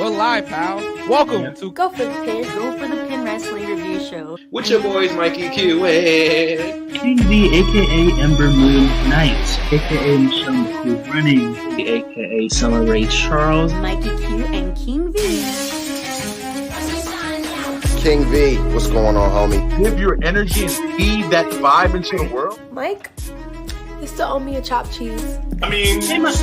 We're live, pal. Welcome to Go for the Pin. Go for the Pin Wrestling Review Show. With your boys, Mikey Q and King V, aka Ember Moon Knight, aka Michelle McCool Running, aka Summer Ray Charles, Mikey Q and King V. King V, what's going on, homie? Give your energy and feed that vibe into the world. Mike, you still owe me a chopped cheese. I mean, Hey, Mike.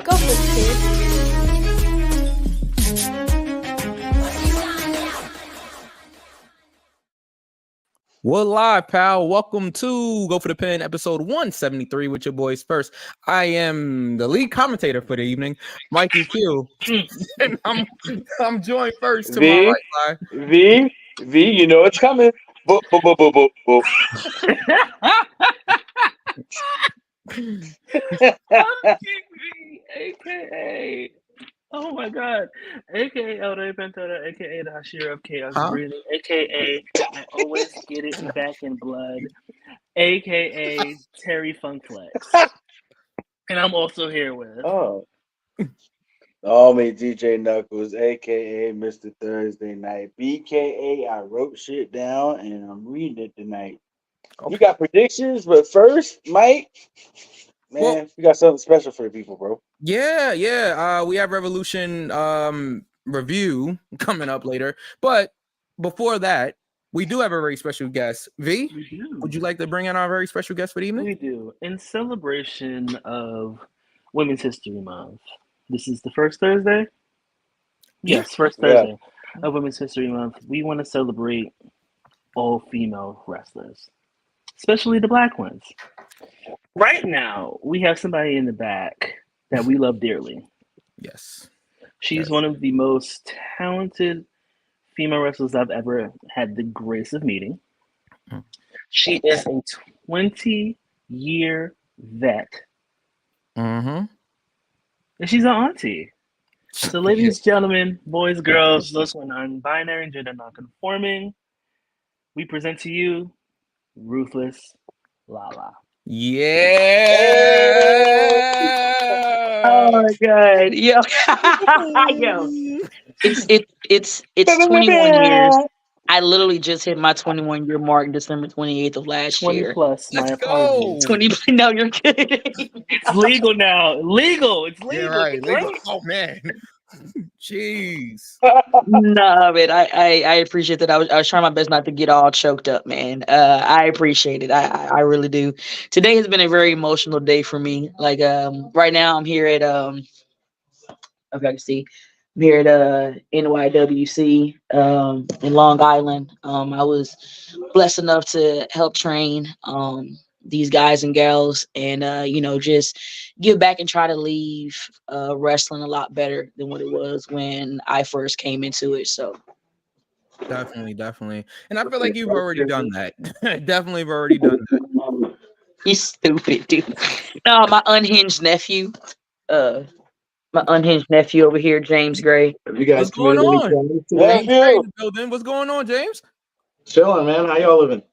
Go for the Pin. We're live, pal. Welcome to Go for the Pin, episode 173 with your boys first. I am the lead commentator for the evening, Mikey Q, and I'm joined first to my right side. V, you know it's coming. Boop, boop, boop, boop, boop, boop. AKA, oh my god, AKA El Rey Ventura, AKA the Hashira of Chaos Breathing, AKA I always get it back in blood, AKA Terry Funkflex. And I'm also here with Me, DJ Knuckles, aka Mr. Thursday Night, BKA I wrote shit down and I'm reading it tonight. You got predictions, but first, Mike, man, we got something special for the people, bro. Yeah. We have Revolution review coming up later, but before that, we do have a very special guest. V, would you like to bring in our very special guest for the evening? We do. In celebration of Women's History Month, this is the first Thursday? Yes, first Thursday of Women's History Month. We want to celebrate all female wrestlers, especially the black ones. Right now, we have somebody in the back that we love dearly. Yes. She's one of the most talented female wrestlers I've ever had the grace of meeting. She is a 20-year vet. Mm-hmm. And she's an auntie. So, ladies, gentlemen, boys, girls, those who are non-binary and gender non-conforming, we present to you Ruthless Lala. Yeah. Oh my god, yo, yo, it's 21 years. I literally just hit my 21-year mark December 28th of last 20 year. plus. Let's My go. apologies. 20. No, you're kidding. It's legal now. Legal. It's legal. Yeah, right. It's Legal. great. Oh man. Jeez. No, but I appreciate that. I was trying my best not to get all choked up, man. I appreciate it. I really do. Today has been a very emotional day for me. Like right now I'm here at okay, I can see. I'm here at NYWC in Long Island. I was blessed enough to help train these guys and gals, and just give back and try to leave wrestling a lot better than what it was when I first came into it. So Definitely. And I feel like you've already done that. Definitely have already done that. you stupid dude. No, my unhinged nephew over here, James Gray. You guys What's going on? James Gray in the building. What's going on, James? Chilling, man. How y'all living?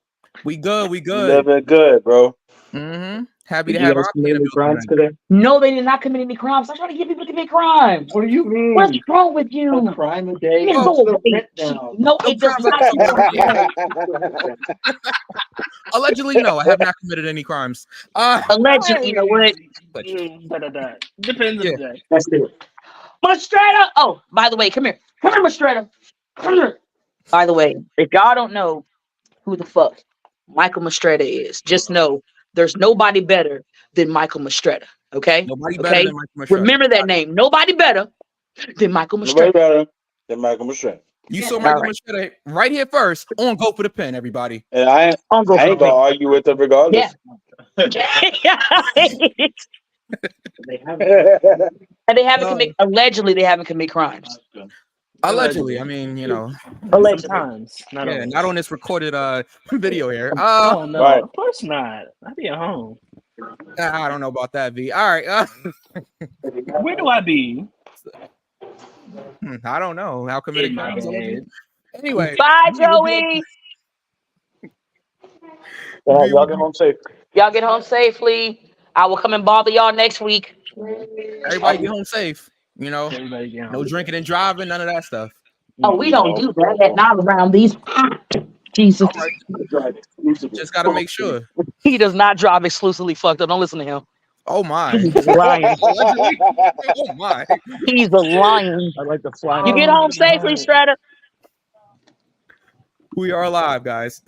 We good. Living good, bro. Mm-hmm. Happy to have our crimes today? No, they did not commit any crimes. I'm trying to get people to commit crimes. What do you mean? What's wrong with you? A crime a day? You Go go to the away. rent down. No, it does not. Allegedly, no, I have not committed any crimes. Allegedly, you know what? Depends on the day. That's it. Mastretta! Oh, by the way, come here. Come here, Mastretta. Come here. By the way, if y'all don't know who the fuck Michael Mastretta is, just know there's nobody better than Michael Mastretta. Okay? Nobody better than Michael Mastretta. Remember that name. Nobody better than Michael Nobody Mastretta. better than Michael Mastretta. You saw Michael Mastretta right here first on Go for the Pin, everybody. And I ain't gonna argue with them regardless. And they haven't committed. Allegedly, they haven't committed crimes. Allegedly, I mean, Allegedly. Sometimes. Not on this recorded video here. Oh no, right. Of course not. I'd be at home. I don't know about that, V. All right. Where do I be? I don't know. How committed crimes? Anyway. Bye, Joey. Y'all get home safe. Y'all get home safely. I will come and bother y'all next week. Everybody get home safe. You know, Everybody get no home. drinking and driving, none of that stuff. Oh, we don't do that. Not around these. Jesus. All right, just gotta make sure. He does not drive exclusively fucked up. Don't listen to him. Oh my! He's lying. Allegedly. Oh my! He's a lion. I like the fly. You get home safely, Stratter. We are live, guys.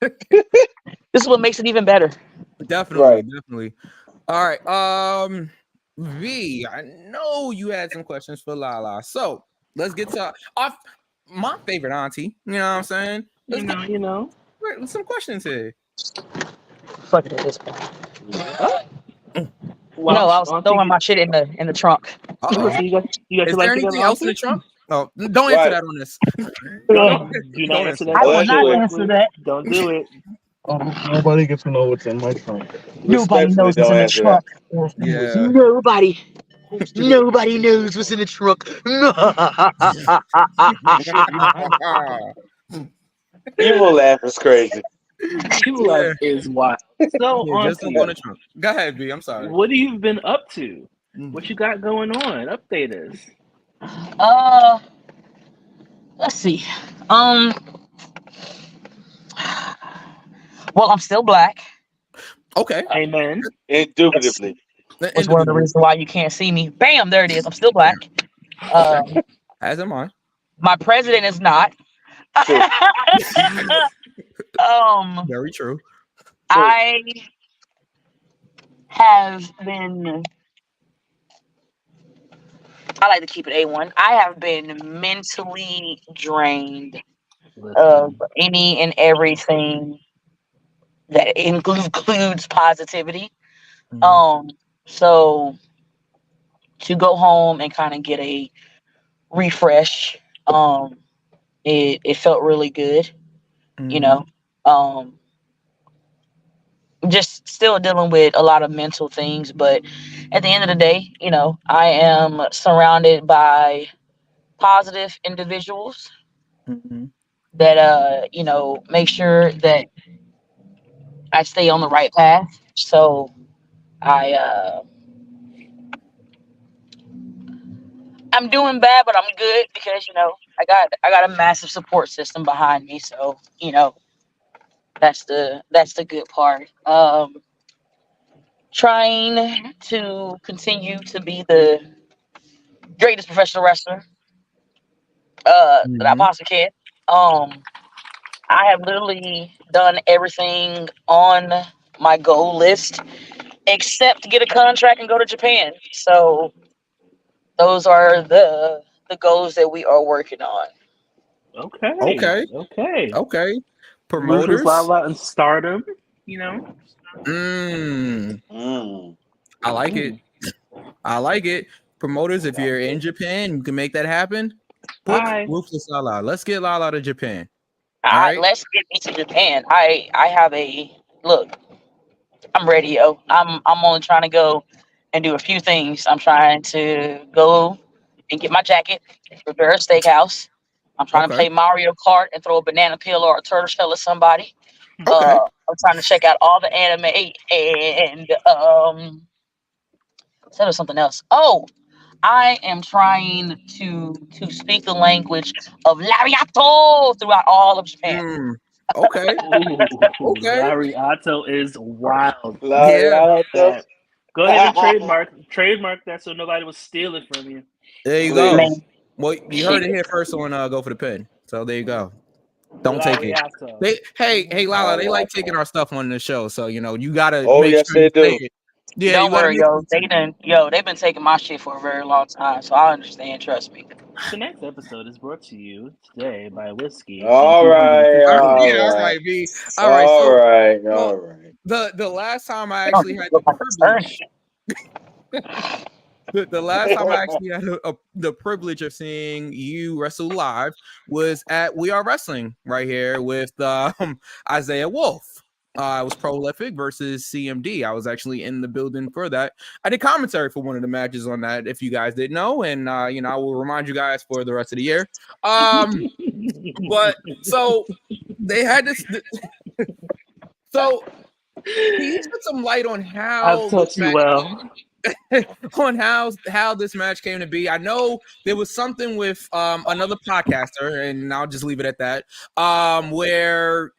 This is what makes it even better. Definitely, definitely. All right. V, I know you had some questions for Lala, so let's get to off my favorite auntie. You know what I'm saying? Let's You know. get some questions here. Fuck it at this point. Wow, No, I was throwing my shit in the trunk. Uh-oh. You got Is your there life anything together, else in the auntie? trunk? Oh, don't answer that on this. Do not answer that. I will not answer that. Don't do it. Nobody gets to know what's in my trunk. Nobody knows what's in the trunk. Yeah. Nobody knows what's in the trunk. People laugh is crazy. People life is wild. So, Yeah, just auntie, look on the trunk. Go ahead, V. I'm sorry. what have you been up to? What you got going on? Update us. Let's see. Well, I'm still black. Okay. Amen. Indubitably. That's one of the reasons why you can't see me. Bam, there it is. I'm still black. As am I. My president is not. Very true. I have been. I like to keep it A1. I have been mentally drained of any and everything that includes positivity. So to go home and kind of get a refresh, it felt really good, you know. Just still dealing with a lot of mental things, but at the end of the day, you know, I am surrounded by positive individuals that you know, make sure that I stay on the right path. So I'm doing bad, but I'm good because, you know, I got a massive support system behind me. So, you know, that's the good part. Trying to continue to be the greatest professional wrestler that I possibly can. I have literally done everything on my goal list except to get a contract and go to Japan. So those are the goals that we are working on. Okay. Promoters. Promoters. Lala and Stardom, you know. I like it. I like it. Promoters, if you're in Japan, you can make that happen. Book Ruthless Lala. Let's get Lala to Japan. All right, let's get me to Japan. I have a look. I'm ready, yo. I'm only trying to go and do a few things. I'm trying to go and get my jacket, prepare a steakhouse. I'm trying to play Mario Kart and throw a banana peel or a turtle shell at somebody. I'm trying to check out all the anime and so there's something else. Oh, I am trying to speak the language of Lariato throughout all of Japan. Okay. Lariato is wild. Yeah. Go ahead and trademark that so nobody will steal it from you. There you go. Well, you heard it here first on Go for the Pin. So there you go. Don't take it. Hey, Lala, they like taking our stuff on the show, so you know you gotta. Yes, they do. Yeah, don't worry, they've been taking my shit for a very long time, so I understand. Trust me. The next episode is brought to you today by whiskey. All right. The last time I actually had the privilege. The last time I actually had the privilege of seeing you wrestle live was at We Are Wrestling right here with Isaiah Wolf. It was Prolific versus CMD. I was actually in the building for that. I did commentary for one of the matches on that, if you guys didn't know, and you know, I will remind you guys for the rest of the year. But so they had this. So, can you shed some light on I've how taught this you match well. on how this match came to be? I know there was something with another podcaster, and I'll just leave it at that. Where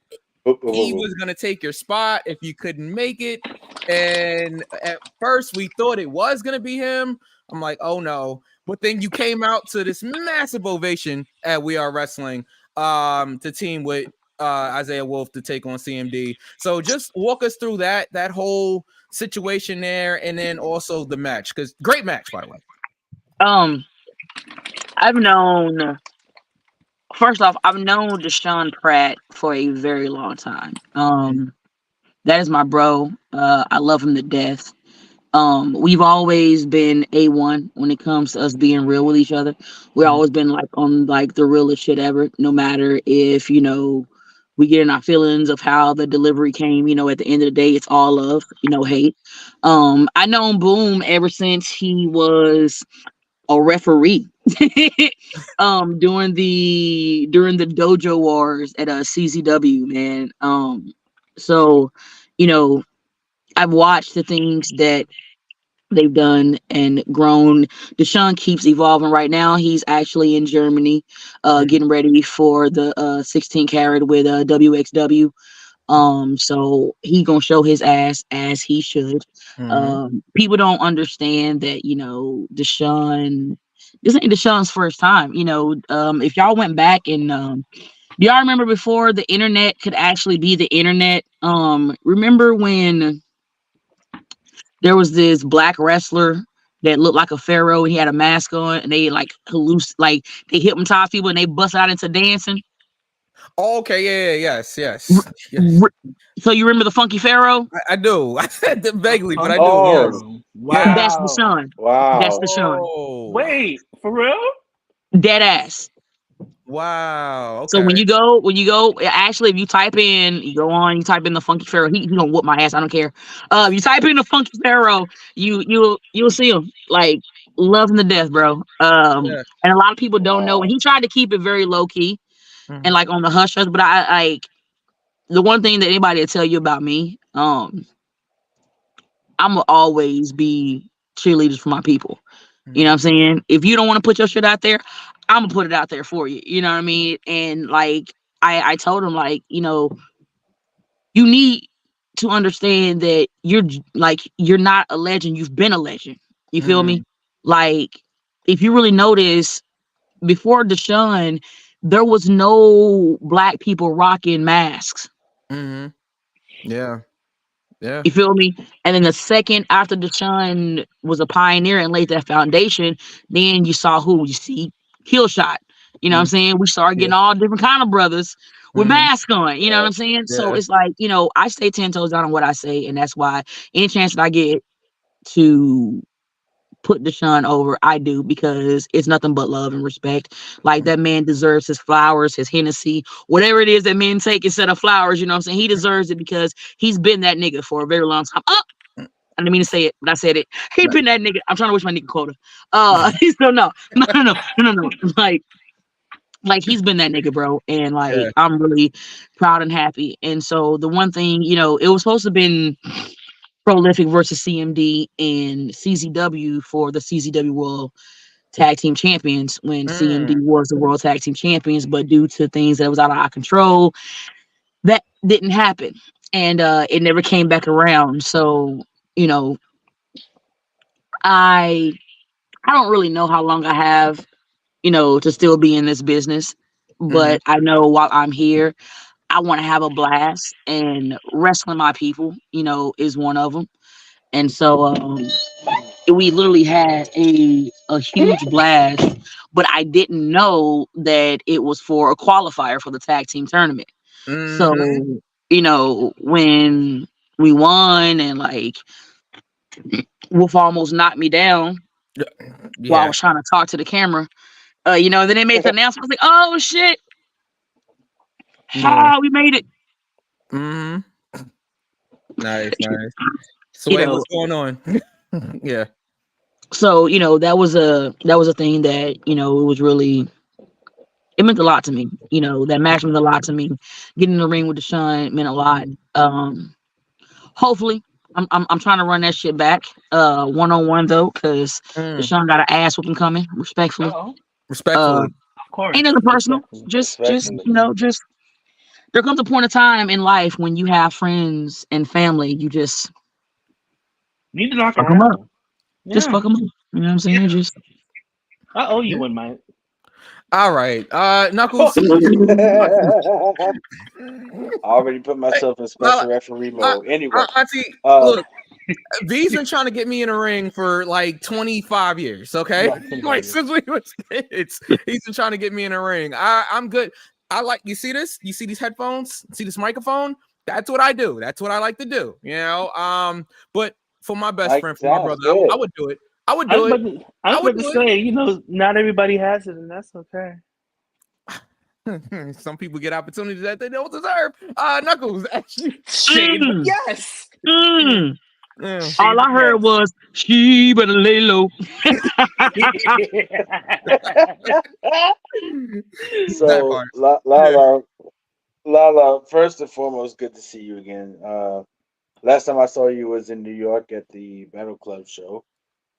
he was gonna take your spot if you couldn't make it, and at first we thought it was gonna be him. I'm like, oh no! But then you came out to this massive ovation at We Are Wrestling, to team with Isaiah Wolf to take on CMD. So just walk us through that whole situation there, and then also the match, because great match, by the way. I've known. First off, I've known Deshaun Pratt for a very long time. That is my bro. I love him to death. We've always been A1 when it comes to us being real with each other. We've always been like on like the realest shit ever, no matter if, we get in our feelings of how the delivery came, at the end of the day, it's all love, hate. I known Boom ever since he was a referee. During the dojo wars at CZW, man. So, I've watched the things that they've done and grown. Deshaun keeps evolving. Right now he's actually in Germany, getting ready for the 16 carat with WXW. So he gonna show his ass as he should. People don't understand that, Deshaun, this ain't Deshaun's first time. If y'all went back and do y'all remember before the internet could actually be the internet? Remember when there was this black wrestler that looked like a pharaoh and he had a mask on, and they like they hypnotized people and they bust out into dancing? Okay, yeah, yes. So you remember the Funky Pharaoh? I do. I said that vaguely, but I do. Oh, Yes. Wow. That's Deshaun. Wow. That's Deshaun. Oh. Wait, for real? Dead ass. Wow. Okay. So when you go, actually, if you type in the Funky Pharaoh, he gonna whoop my ass. I don't care. If you type in the Funky Pharaoh, you'll see him, like, love him to death, bro. And a lot of people don't know. And he tried to keep it very low key and like on the hush hush. But I like the one thing that anybody will tell you about me. I'm gonna always be cheerleaders for my people. You know what I'm saying? If you don't want to put your shit out there, I'm gonna put it out there for you. You know what I mean? And like I told him, like, you need to understand that you're not a legend, you've been a legend. You feel me? Like, if you really notice, before Deshaun, there was no black people rocking masks. Yeah. You feel me? And then the second after Deshaun was a pioneer and laid that foundation, then you saw who? You see Killshot. You know what I'm saying? We started getting all different kind of brothers with masks on. You know what I'm saying? So it's like, I stay 10 toes down on what I say, and that's why any chance that I get to put Deshaun over, I do, because it's nothing but love and respect. Like, that man deserves his flowers, his Hennessy, whatever it is that men take instead of flowers. You know what I'm saying? He deserves it because he's been that nigga for a very long time. I didn't mean to say it, but I said it. He been that nigga. I'm trying to wish my nigga quota. So no. Like he's been that nigga, bro. And like, I'm really proud and happy. And so the one thing, it was supposed to have been Prolific versus CMD and CZW for the CZW World Tag Team Champions when CMD was the World Tag Team Champions, but due to things that was out of our control, that didn't happen, and it never came back around. So I don't really know how long I have, to still be in this business, but I know while I'm here, I want to have a blast, and wrestling my people, is one of them. And so we literally had a huge blast, but I didn't know that it was for a qualifier for the tag team tournament. So, when we won and like Wolf almost knocked me down while I was trying to talk to the camera, then they made the announcement. I was like, oh shit. We made it. Nice. Sway, what's going on? Yeah. So, that was a thing that, it was really it meant a lot to me. You know, that match meant a lot to me. Getting in the ring with Deshaun meant a lot. Hopefully, I'm trying to run that shit back. 1-on-1 though, because Deshaun got an ass whooping coming. Respectfully. Respectfully. Of course. Ain't nothing personal. Just there comes a point of time in life when you have friends and family, you just need to knock fuck her them out. up. Just fuck them up. You know what I'm saying? Yeah. Just I owe you one, Mike. All right. Knuckles. I already put myself in special referee mode. Anyway. Look, V's been trying to get me in a ring for like 25 years, okay? Like since we was kids, he's been trying to get me in a ring. I'm good. I like, you see this? You see these headphones? See this microphone? That's what I do. That's what I like to do, you know? But for my best friend, for my brother, I would do it. I would do it. I was about to say, you know, not everybody has it, and that's okay. Some people get opportunities that they don't deserve. Knuckles, actually. Yes. All I heard was she better lay low. So Lala, first and foremost, good to see you again. Last time I saw you was in New York at the Battle Club show.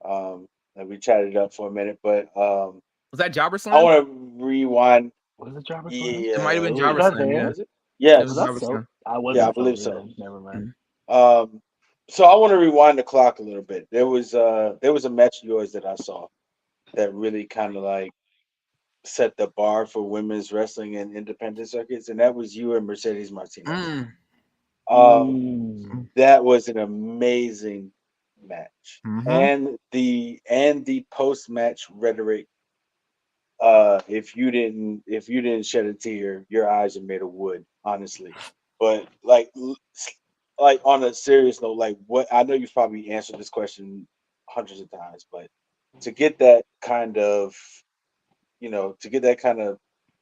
And we chatted up for a minute, but was that Jobber Slam? I want to rewind. Was it Jobber Slam? Yeah, it might have been Jobber Slam. Yeah. Yes. I believe so. Never mind. So I want to rewind the clock a little bit. There was a match of yours that I saw that really kind of like set the bar for women's wrestling and independent circuits, and that was you and Mercedes Martinez. That was an amazing match, and the post match rhetoric. If you didn't shed a tear, your eyes are made of wood, honestly. But like on a serious note, like what I know you've probably answered this question hundreds of times, but to get that kind of,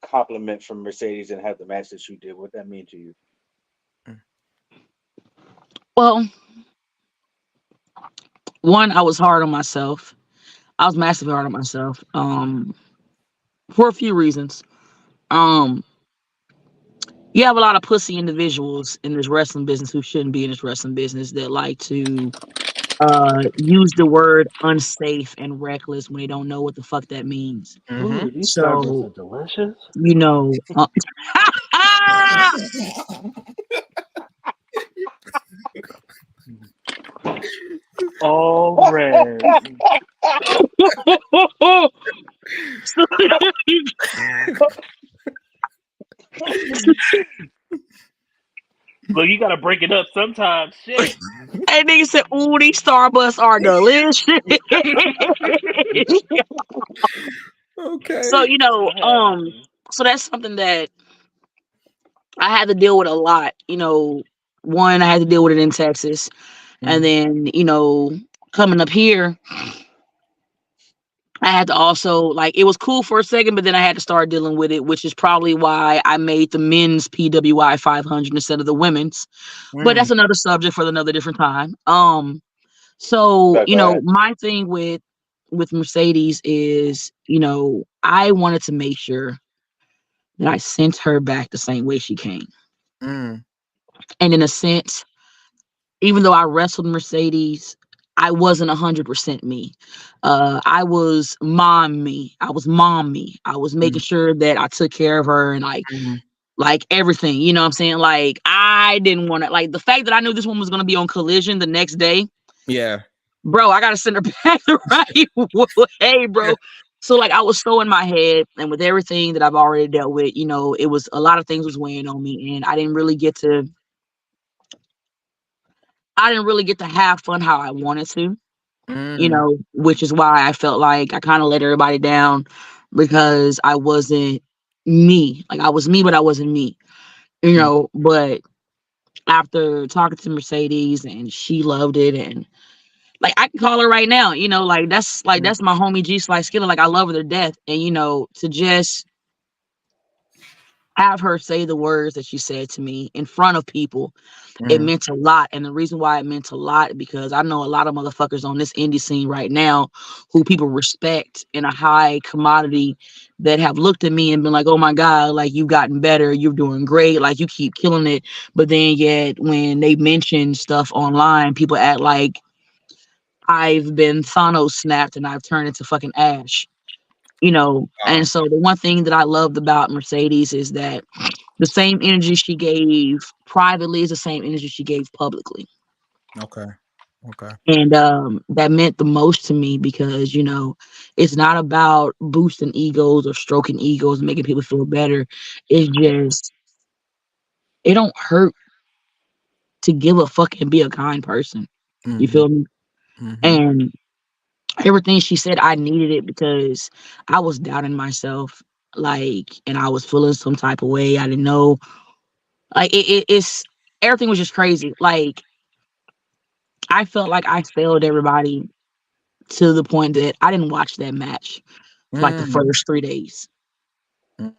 compliment from Mercedes and have the match that you did, what that mean to you? Well, one, I was hard on myself. I was massively hard on myself. For a few reasons. You have a lot of pussy individuals in this wrestling business who shouldn't be in this wrestling business that like to use the word unsafe and reckless when they don't know what the fuck that means. Ooh, these So, Starbursts are delicious. you know, all red. Well, you gotta break it up sometimes. Shit. Hey, nigga said, "Ooh, these Starbucks are delicious." Okay. So you know, so that's something that I had to deal with a lot. You know, one, I had to deal with it in Texas, and then coming up here, I had to also, like, it was cool for a second, but then I had to start dealing with it, which is probably why I made the men's PWI 500 instead of the women's. But that's another subject for another different time. So my thing with Mercedes is, I wanted to make sure that I sent her back the same way she came. And in a sense, even though I wrestled Mercedes, I wasn't 100% me. I was mom me. I was mom me. I was making sure that I took care of her and like everything. You know what I'm saying? Like, I didn't want to, like, the fact that I knew this woman was going to be on Collision the next day. Yeah. Bro, I got to send her back the right way, bro. So, like, I was so in my head, and with everything that I've already dealt with, it was a lot of things was weighing on me, and I didn't really get to have fun how I wanted to, which is why I felt like I kind of let everybody down because I wasn't me. Like, I was me, but I wasn't me, but after talking to Mercedes and she loved it, and like, I can call her right now, like, that's my homie G Slice Skiller. Like, I love her to death. And, to just have her say the words that she said to me in front of people, it Mhm. meant a lot. And the reason why it meant a lot, because I know a lot of motherfuckers on this indie scene right now who people respect in a high commodity that have looked at me and been like, oh my God, like you've gotten better, you're doing great, like you keep killing it. But then yet when they mention stuff online, people act like I've been Thanos snapped and I've turned into fucking ash. And so the one thing that I loved about Mercedes is that the same energy she gave privately is the same energy she gave publicly. Okay. And that meant the most to me because, it's not about boosting egos or stroking egos and making people feel better. It's just, it don't hurt to give a fuck and be a kind person. You feel me? And everything she said, I needed it because I was doubting myself, and I was feeling some type of way. I didn't know, it's everything was just crazy. Like, I felt like I failed everybody to the point that I didn't watch that match for like the first 3 days. Let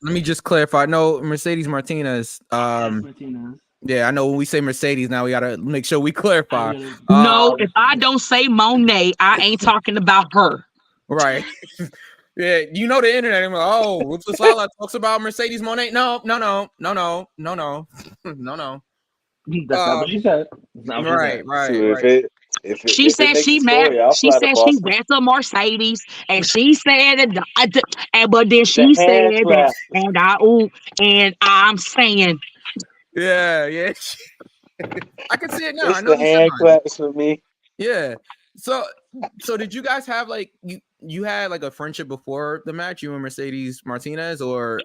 me just clarify. No, Mercedes Martinez. Martinez. Yeah, I know when we say Mercedes now, we gotta make sure we clarify. No, if I don't say Monet, I ain't talking about her. Right. Yeah, the internet. I'm like, oh, Ruthless Lala talks about Mercedes Monet. No. That's not what she said. Right. She said she went to Mercedes, and she said but then she said that, and I'm saying, yeah. I can see it now. It's I know the hand claps for me. Yeah. So did you guys have like you had like a friendship before the match, you and Mercedes Martinez, or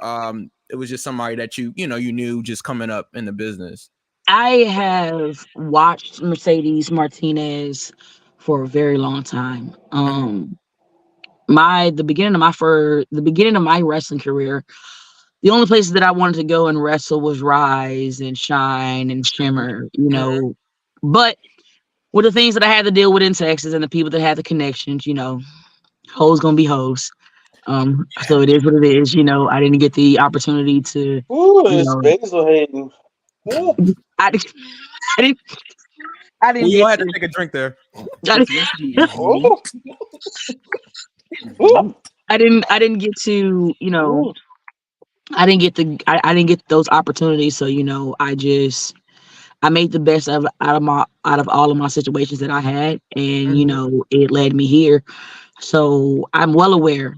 it was just somebody that you knew just coming up in the business? I have watched Mercedes Martinez for a very long time. The beginning of my wrestling career, the only places that I wanted to go and wrestle was Rise and Shine and Shimmer, But with the things that I had to deal with in Texas and the people that had the connections, hoes gonna be hoes. So it is what it is. I didn't get the opportunity to. It's Basil Hayden. I didn't You had to take a drink there. I didn't get to, I didn't get those opportunities. So, I made the best out of all of my situations that I had, and it led me here. So I'm well aware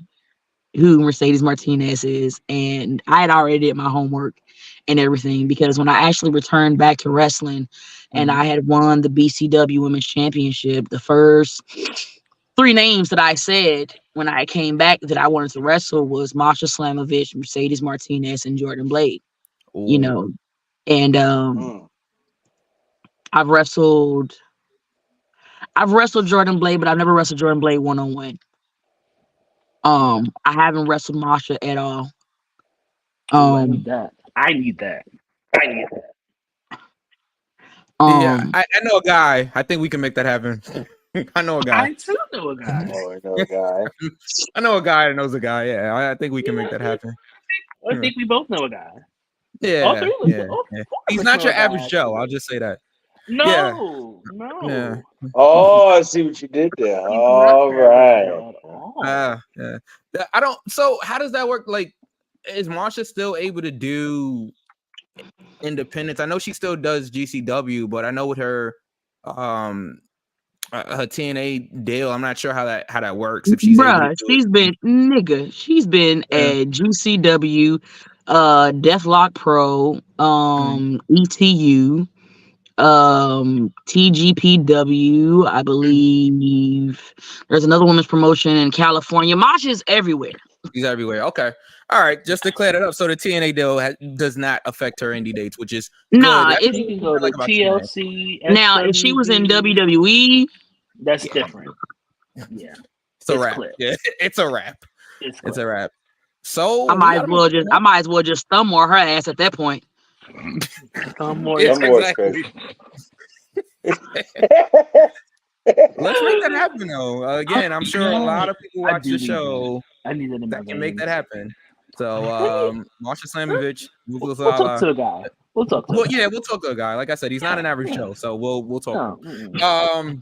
who Mercedes Martinez is, and I had already did my homework and everything, because when I actually returned back to wrestling and I had won the BCW Women's Championship, the first 3 names that I said when I came back that I wanted to wrestle was Masha Slamovich, Mercedes Martinez, and Jordan Blade. Ooh. And I've wrestled Jordan Blade, but I've never wrestled Jordan Blade one-on-one. I haven't wrestled Masha at all. I need that. Yeah, I know a guy. I think we can make that happen. I know a guy. I too know a guy. I know a guy that knows a guy. Yeah, I think we can make that happen. I think we both know a guy. Yeah. He's not your average Joe. I'll just say that. No. Yeah. Oh, I see what you did there. All right. Yeah. I don't. So how does that work? Like, is Masha still able to do independence? I know she still does GCW, but I know with her TNA deal, I'm not sure how that works. If she's she's been at GCW, Deathlock Pro, ETU, TGPW, I believe. There's another women's promotion in California. Masha's everywhere. She's everywhere. Okay. All right. Just to clear that up. So the TNA deal does not affect her indie dates, which is nah. If you can go to TLC. Now, if she was in WWE, that's different. Yeah. It's a wrap. Yeah. It's a wrap. It's a wrap. So I might as well just thumb her ass at that point. Exactly. Let's make that happen, though. Again, I'm sure a lot of people watch the show that can make that happen. So Marsha Slamovich, We'll talk to the guy. We'll talk to. Well, yeah, we'll talk to a guy. Like I said, he's not an average Joe, so we'll talk. No.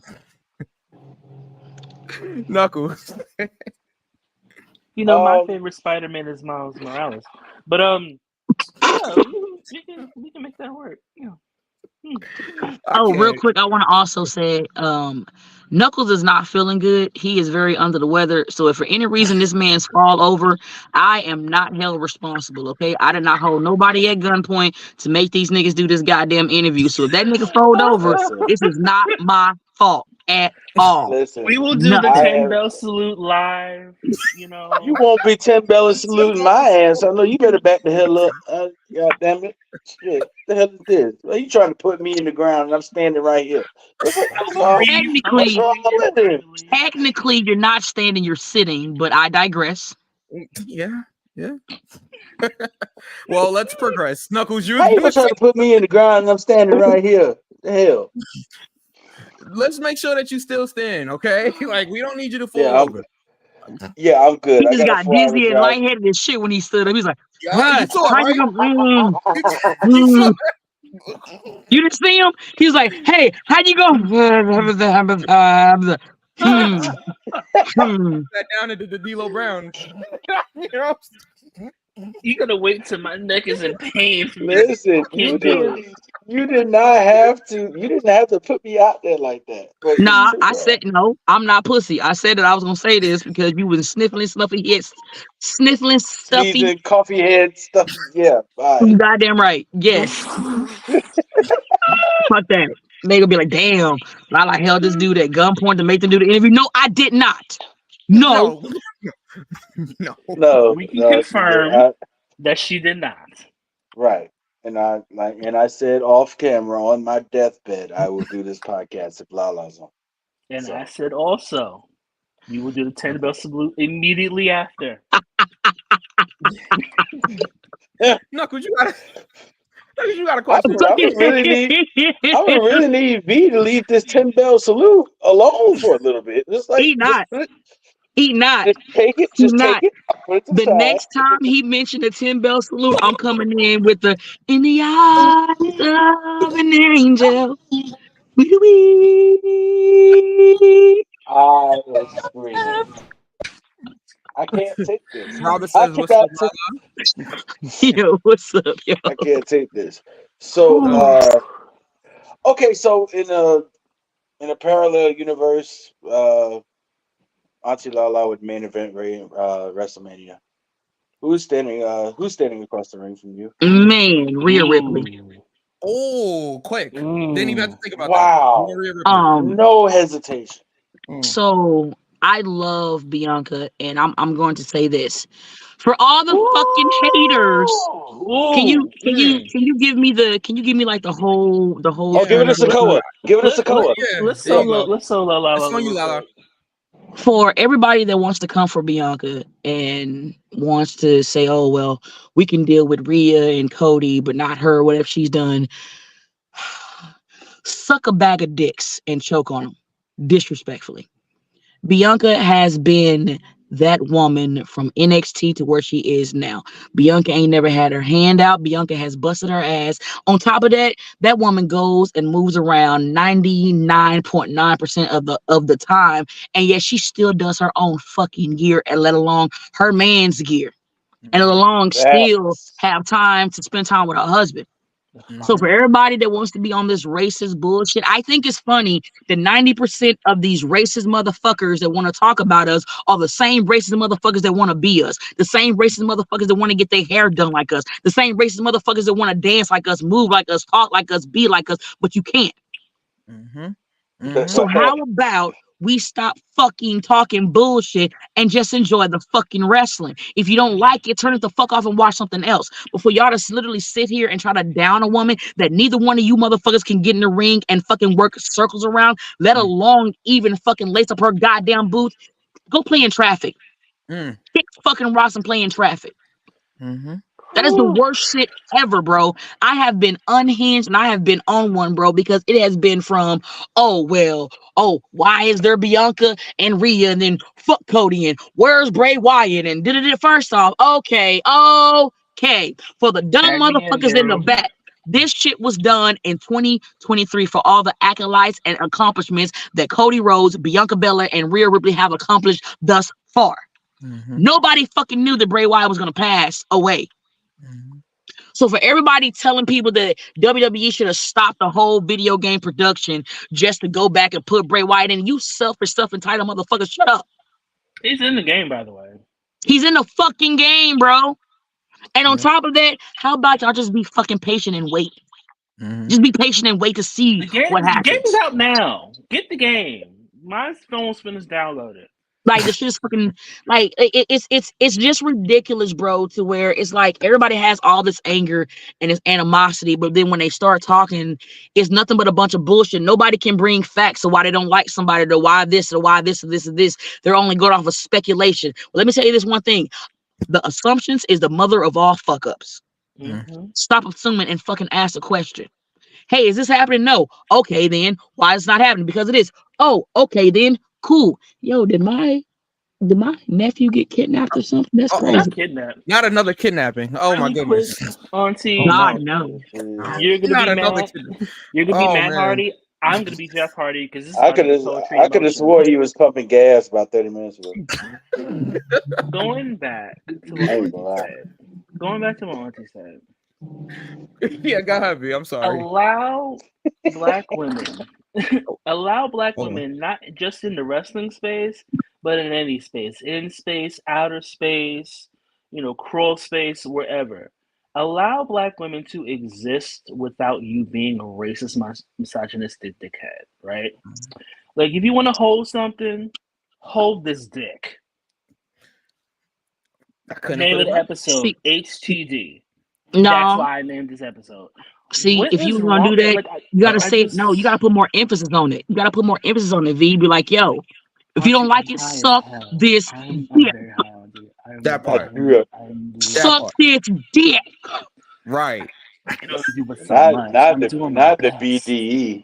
Knuckles. My favorite Spider-Man is Miles Morales, but yeah, we can make that work. Yeah. Oh, real quick, I want to also say, Knuckles is not feeling good. He is very under the weather. So if for any reason this man's fall over, I am not held responsible. Okay, I did not hold nobody at gunpoint to make these niggas do this goddamn interview. So if that nigga fold over, this is not my fault at all. Listen, we will do the 10 bell salute live. You won't be 10 bell saluting my ass. I know you better back the hell up. God damn it. Shit. The hell is this? Are you trying to put me in the ground and I'm standing right here? Technically, you're not standing, you're sitting, but I digress. Yeah. Well, let's progress. Knuckles, How you trying to put me in the ground and I'm standing right here? The hell? Let's make sure that you still stand, okay? Like, we don't need you to fall over. Yeah, I'm good. He just got dizzy and lightheaded and shit when he stood up. He's like, you saw it, right? You didn't see him? He was like, hey, how'd you go? Sat down into the D'Lo Brown. You gotta wait till my neck is in pain. Listen, you did not have to. You didn't have to put me out there like that. But nah, I said no. I'm not pussy. I said that I was gonna say this because you was sniffling stuffy heads, sniffling stuffy, sneezing, coffee head stuff. Yeah, you goddamn right. Yes. Fuck that. They gonna be like, damn, Lala held this dude at gunpoint to make them do the interview. No, I did not. No. We can confirm that she did not. Right. And I said off camera on my deathbed, I will do this podcast if Lala's on. And I said also, you will do the 10 bell salute immediately after. Knuckles, you got a question. I would really need V to leave this 10 bell salute alone for a little bit. Just like He not. Just take it. Just take it. The next time he mentioned the 10 bell salute, I'm coming in with the in the eyes of an angel. I was screaming. I can't take this. Robert says, what's up, yo, what's up, yo? I can't take this. So, okay, so in a parallel universe, Auntie Lala would main event WrestleMania. Who's standing across the ring from you? Man, Rhea Ripley. Oh, quick! Didn't even have to think about that. No hesitation. So I love Bianca, and I'm going to say this for all the fucking haters. Can you give me like the whole? Oh, give it a Sokoa. Give it a Sokoa. Let's solo Lala. For everybody that wants to come for Bianca and wants to say, oh, well, we can deal with Rhea and Cody, but not her, whatever she's done. Suck a bag of dicks and choke on them, disrespectfully. Bianca has been that woman from NXT to where she is now. Bianca ain't never had her hand out. Bianca has busted her ass. On top of that, that woman goes and moves around 99.9% of the time, and yet she still does her own fucking gear, and let alone her man's gear, and let alone still have time to spend time with her husband. So for everybody that wants to be on this racist bullshit, I think it's funny that 90% of these racist motherfuckers that want to talk about us are the same racist motherfuckers that want to be us, the same racist motherfuckers that want to get their hair done like us, the same racist motherfuckers that want to dance like us, move like us, talk like us, be like us, but you can't. So how about we stop fucking talking bullshit and just enjoy the fucking wrestling? If you don't like it, turn it the fuck off and watch something else. But for y'all to literally sit here and try to down a woman that neither one of you motherfuckers can get in the ring and fucking work circles around, let alone even fucking lace up her goddamn boots, go play in traffic. Kick fucking Ross and play in traffic. That is the worst shit ever, bro. I have been unhinged and I have been on one, bro, because it has been from, why is there Bianca and Rhea and then fuck Cody and where's Bray Wyatt and did it first off. Okay. For the dumb Tag me in, motherfuckers in the girl. back. This shit was done in 2023 for all the acolytes and accomplishments that Cody Rhodes, Bianca Belair, and Rhea Ripley have accomplished thus far. Nobody fucking knew that Bray Wyatt was going to pass away. So for everybody telling people that WWE should have stopped the whole video game production just to go back and put Bray Wyatt in, you selfish, entitled motherfucker, shut up. He's in the game, by the way. He's in the fucking game, bro. And on top of that, how about y'all just be fucking patient and wait? Just be patient and wait to see what happens. The game is out now. Get the game. My phone's finished downloaded. Like the shit is fucking like it's just ridiculous, bro. To where it's like everybody has all this anger and this animosity, but then when they start talking, it's nothing but a bunch of bullshit. Nobody can bring facts of why they don't like somebody, or why this, or why this, and this, and this. They're only going off of speculation. Well, let me tell you this one thing: the assumptions is the mother of all fuck ups. Stop assuming and fucking ask a question. Hey, is this happening? No. Okay, then why is it not happening? Because it is. Oh, okay, then. Cool. Yo, did my nephew get kidnapped or something? That's crazy. Not kidnapped. Not another kidnapping. Oh my goodness. Auntie. God no. You're gonna be Matt. You're gonna be Matt Hardy. I'm gonna be Jeff Hardy because I could have swore he was pumping gas about 30 minutes ago. Going back to what auntie said. Yeah, go ahead, B. I'm sorry. Allow black women. Allow black women, not just in the wrestling space, but in any space, in space, outer space, crawl space, wherever. Allow black women to exist without you being a racist, misogynistic dickhead, right? Like, if you want to hold something, hold this dick. Name of the episode, H.T.D. No. That's why I named this episode. See, What if you is want to wrong? do that, Like, you got to say it. No, you got to put more emphasis on it. You got to put more emphasis on it, V. Be like, yo, if you don't like it, suck this dick. That part. Suck this dick. Right. Not the BDE.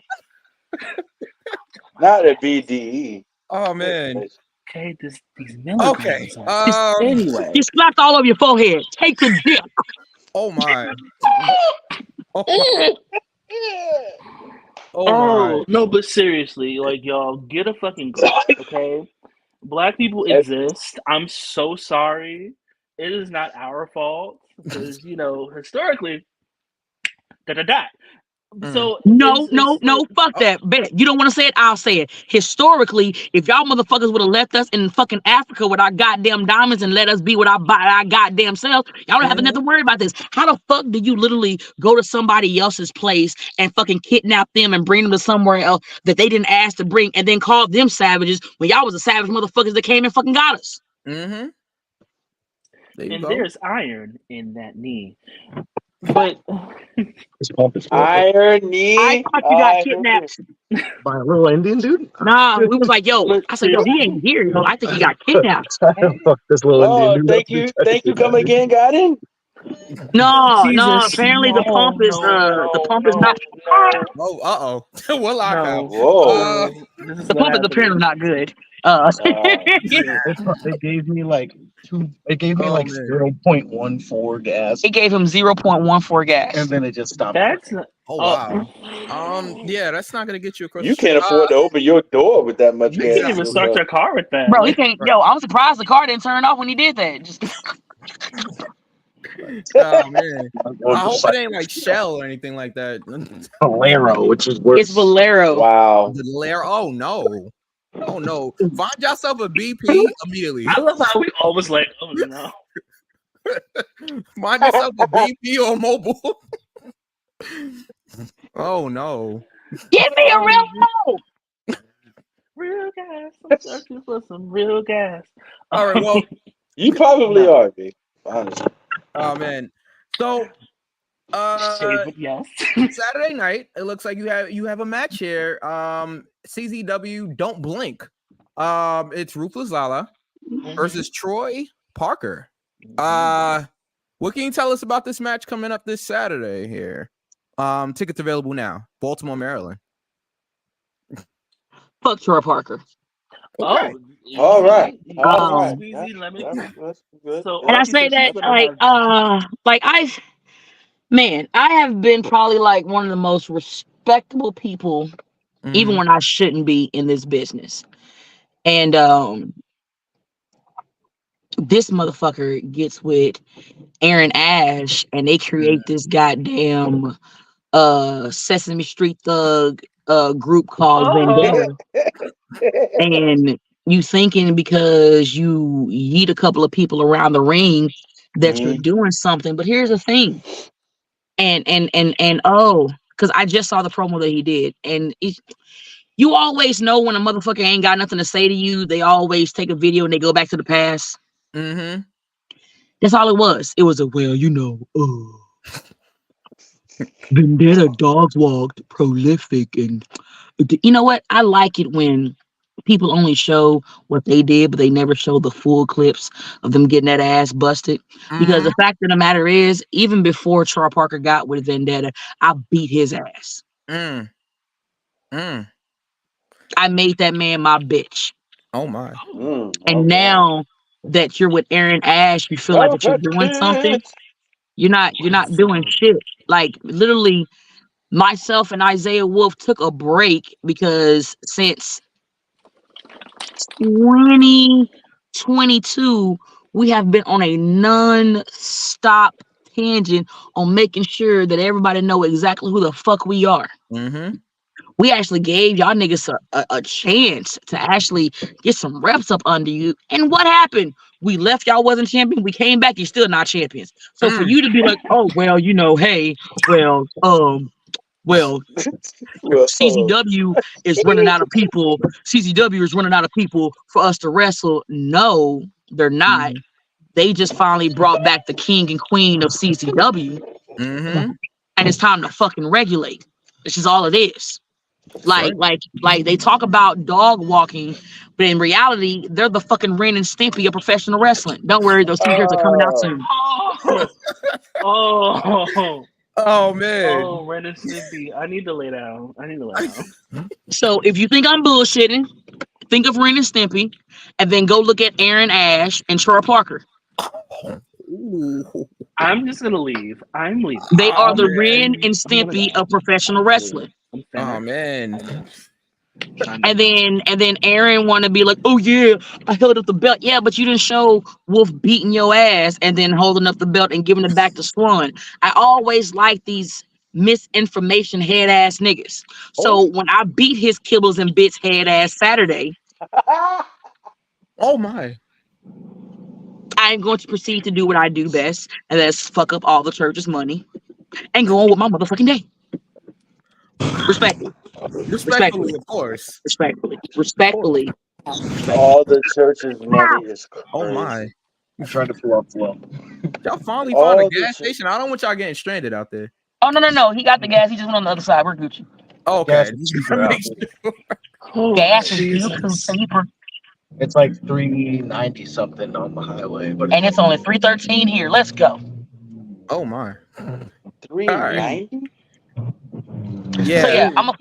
Not the BDE. Oh man. Okay, these milligrams. Okay. Anyway, you slapped all over your forehead. Take the dick. Oh my. Oh no, but seriously, like, y'all, get a fucking grip, okay? Black people exist. I'm so sorry. It is not our fault because historically, So no, fuck that. Bet you don't want to say it. I'll say it. Historically, if y'all motherfuckers would have left us in fucking Africa with our goddamn diamonds and let us be with our goddamn selves, y'all don't have nothing to worry about this. How the fuck do you literally go to somebody else's place and fucking kidnap them and bring them to somewhere else that they didn't ask to bring, and then call them savages when y'all was the savage motherfuckers that came and fucking got us? There's iron in that knee. But iron knee. I thought you got kidnapped by a little Indian dude. Nah, we was like, yo. I said, yo, he ain't here. Yo, I think he got kidnapped. This little Indian dude. Thank you. Come again, got him. No. Apparently the pump is not. Oh, what lockout? Whoa. The pump is apparently not good. They gave me like 0.14 gas. It gave him 0.14 gas, and then it just stopped. That's not, wow. Yeah, that's not gonna get you across. You can't afford to open your door with that much gas. You can't even start your car with that, bro. He can't. Yo, I'm surprised the car didn't turn off when he did that. Just. Oh man, I hope it ain't like Shell or anything like that. Valero, which is worse. It's Valero. Wow. Valero. Oh no. Find yourself a BP immediately. I love how we always like, oh no. Find yourself a BP or mobile. Oh no. Give me a real no. Real gas. I'm searching for some real gas. All right, well, you probably are, big. Honestly. Oh man. So yes. Saturday night, it looks like you have a match here. CZW Don't Blink. It's Ruthless Lala versus Troy Parker. What What can you tell us about this match coming up this Saturday here? Tickets available now. Baltimore, Maryland. Fuck Troy Parker. Okay. Oh, All right. All right. Easy, let me. That's good. So, And I Mikey say said she's that gonna have. I have been probably like one of the most respectable people, even when I shouldn't be in this business. And this motherfucker gets with Aaron Ash and they create this goddamn Sesame Street Thug group called Vendetta. And you thinking because you yeet a couple of people around the ring that you're doing something, but here's the thing. And because I just saw the promo that he did, and you always know when a motherfucker ain't got nothing to say to you, they always take a video and they go back to the past. Mm-hmm. That's all it was. It was Vendetta dogs walked prolific, and you know what? I like it when people only show what they did, but they never show the full clips of them getting that ass busted. Because the fact of the matter is, even before Troy Parker got with Vendetta, I beat his ass. I made that man my bitch. Oh my. And now that you're with Aaron Ash, you feel like that you're doing something. You're not doing shit. Like literally, myself and Isaiah Wolf took a break because since 2022, we have been on a non-stop tangent on making sure that everybody know exactly who the fuck we are. We actually gave y'all niggas a chance to actually get some reps up under you. And what happened? We left, y'all wasn't champion. We came back, you're still not champions. So for you to be like, oh, well, you know, hey, well, CZW is running out of people. CZW is running out of people for us to wrestle. No, they're not. They just finally brought back the king and queen of CZW. And it's time to fucking regulate. This is all it is. Like they talk about dog walking, but in reality, they're the fucking Ren and Stimpy of professional wrestling. Don't worry, those t-shirts are coming out soon. Oh man. Oh, Ren and Stimpy. I need to lay down. So if you think I'm bullshitting, think of Ren and Stimpy, and then go look at Aaron Ash and Troy Parker. I'm just gonna leave. I'm leaving. They are the Ren and Stimpy of professional wrestling. Oh man. And then Aaron want to be like, oh yeah, I held up the belt. Yeah, but you didn't show Wolf beating your ass and then holding up the belt and giving it back to Swan. I always like these misinformation head ass niggas. So when I beat his kibbles and bits head ass Saturday, oh my, I'm going to proceed to do what I do best, and that's fuck up all the church's money and go on with my motherfucking day. Respectfully, of course. Respectfully. All the church's money is crazy. Oh my. I'm trying to pull up flow. Y'all finally found a gas station. I don't want y'all getting stranded out there. Oh no. He got the gas. He just went on the other side. We're Gucci. Oh, okay. Gas is cheaper. It's like $3.90 something on the highway, but and it's only $3.13 here. Let's go. Oh my. $3.90? Yeah. So yeah, I'm a.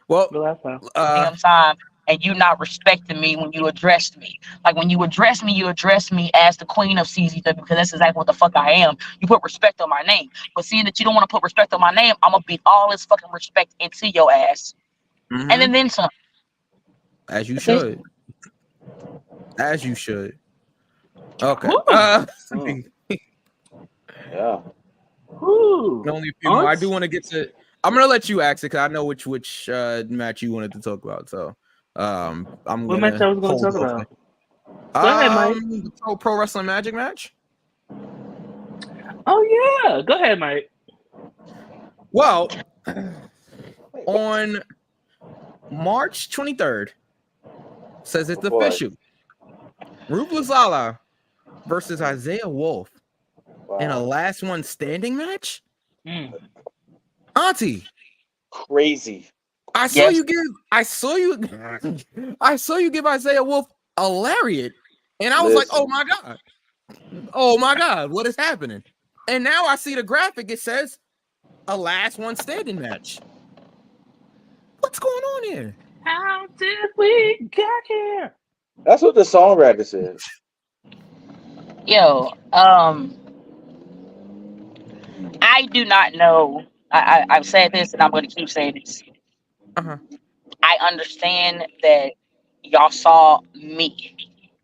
Well, damn time, and you not respecting me when you addressed me. Like when you address me as the queen of CZW because that's exactly what the fuck I am. You put respect on my name, but seeing that you don't want to put respect on my name, I'm gonna beat all this fucking respect into your ass, and then some. As you should. As you should. Okay. Yeah. Only a few more. I do want to get to. I'm gonna let you ask it because I know which match you wanted to talk about. So, I'm what match I was going to talk about? Go ahead, Mike. The Pro Wrestling Magic match. Oh yeah, go ahead, Mike. Well, on March 23rd, says it's official. Ruthless Lala versus Isaiah Wolf in a last one standing match. Auntie. Crazy. I saw you give Isaiah Wolf a lariat, and I was like, oh my god, what is happening? And now I see the graphic. It says a last one standing match. What's going on here? How did we get here? That's what the songwriter said. Yo, I do not know. I've said this, and I'm going to keep saying this. Uh-huh. I understand that y'all saw me,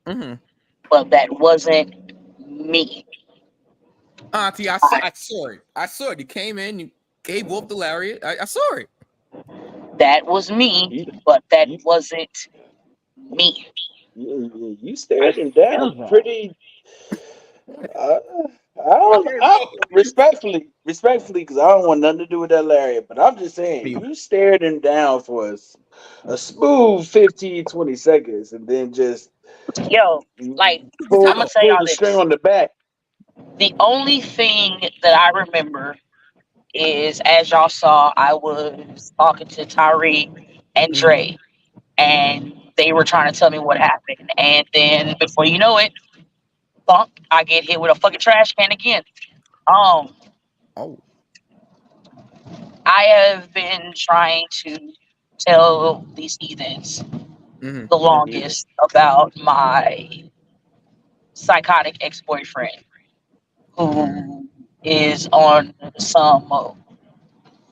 but that wasn't me. Auntie, I saw it. I saw it. You came in, you gave Wolf the lariat. I saw it. That was me, but that wasn't me. You stared him down pretty. I don't respectfully, because I don't want nothing to do with that lariat. But I'm just saying, you stared him down for a smooth 15, 20 seconds, and then just like pull I'm gonna say y'all the this. string on the back. The only thing that I remember is, as y'all saw, I was talking to Tyree and Dre, and they were trying to tell me what happened. And then before you know it, bump, I get hit with a fucking trash can again. I have been trying to tell these heathens the longest about my psychotic ex-boyfriend who is on some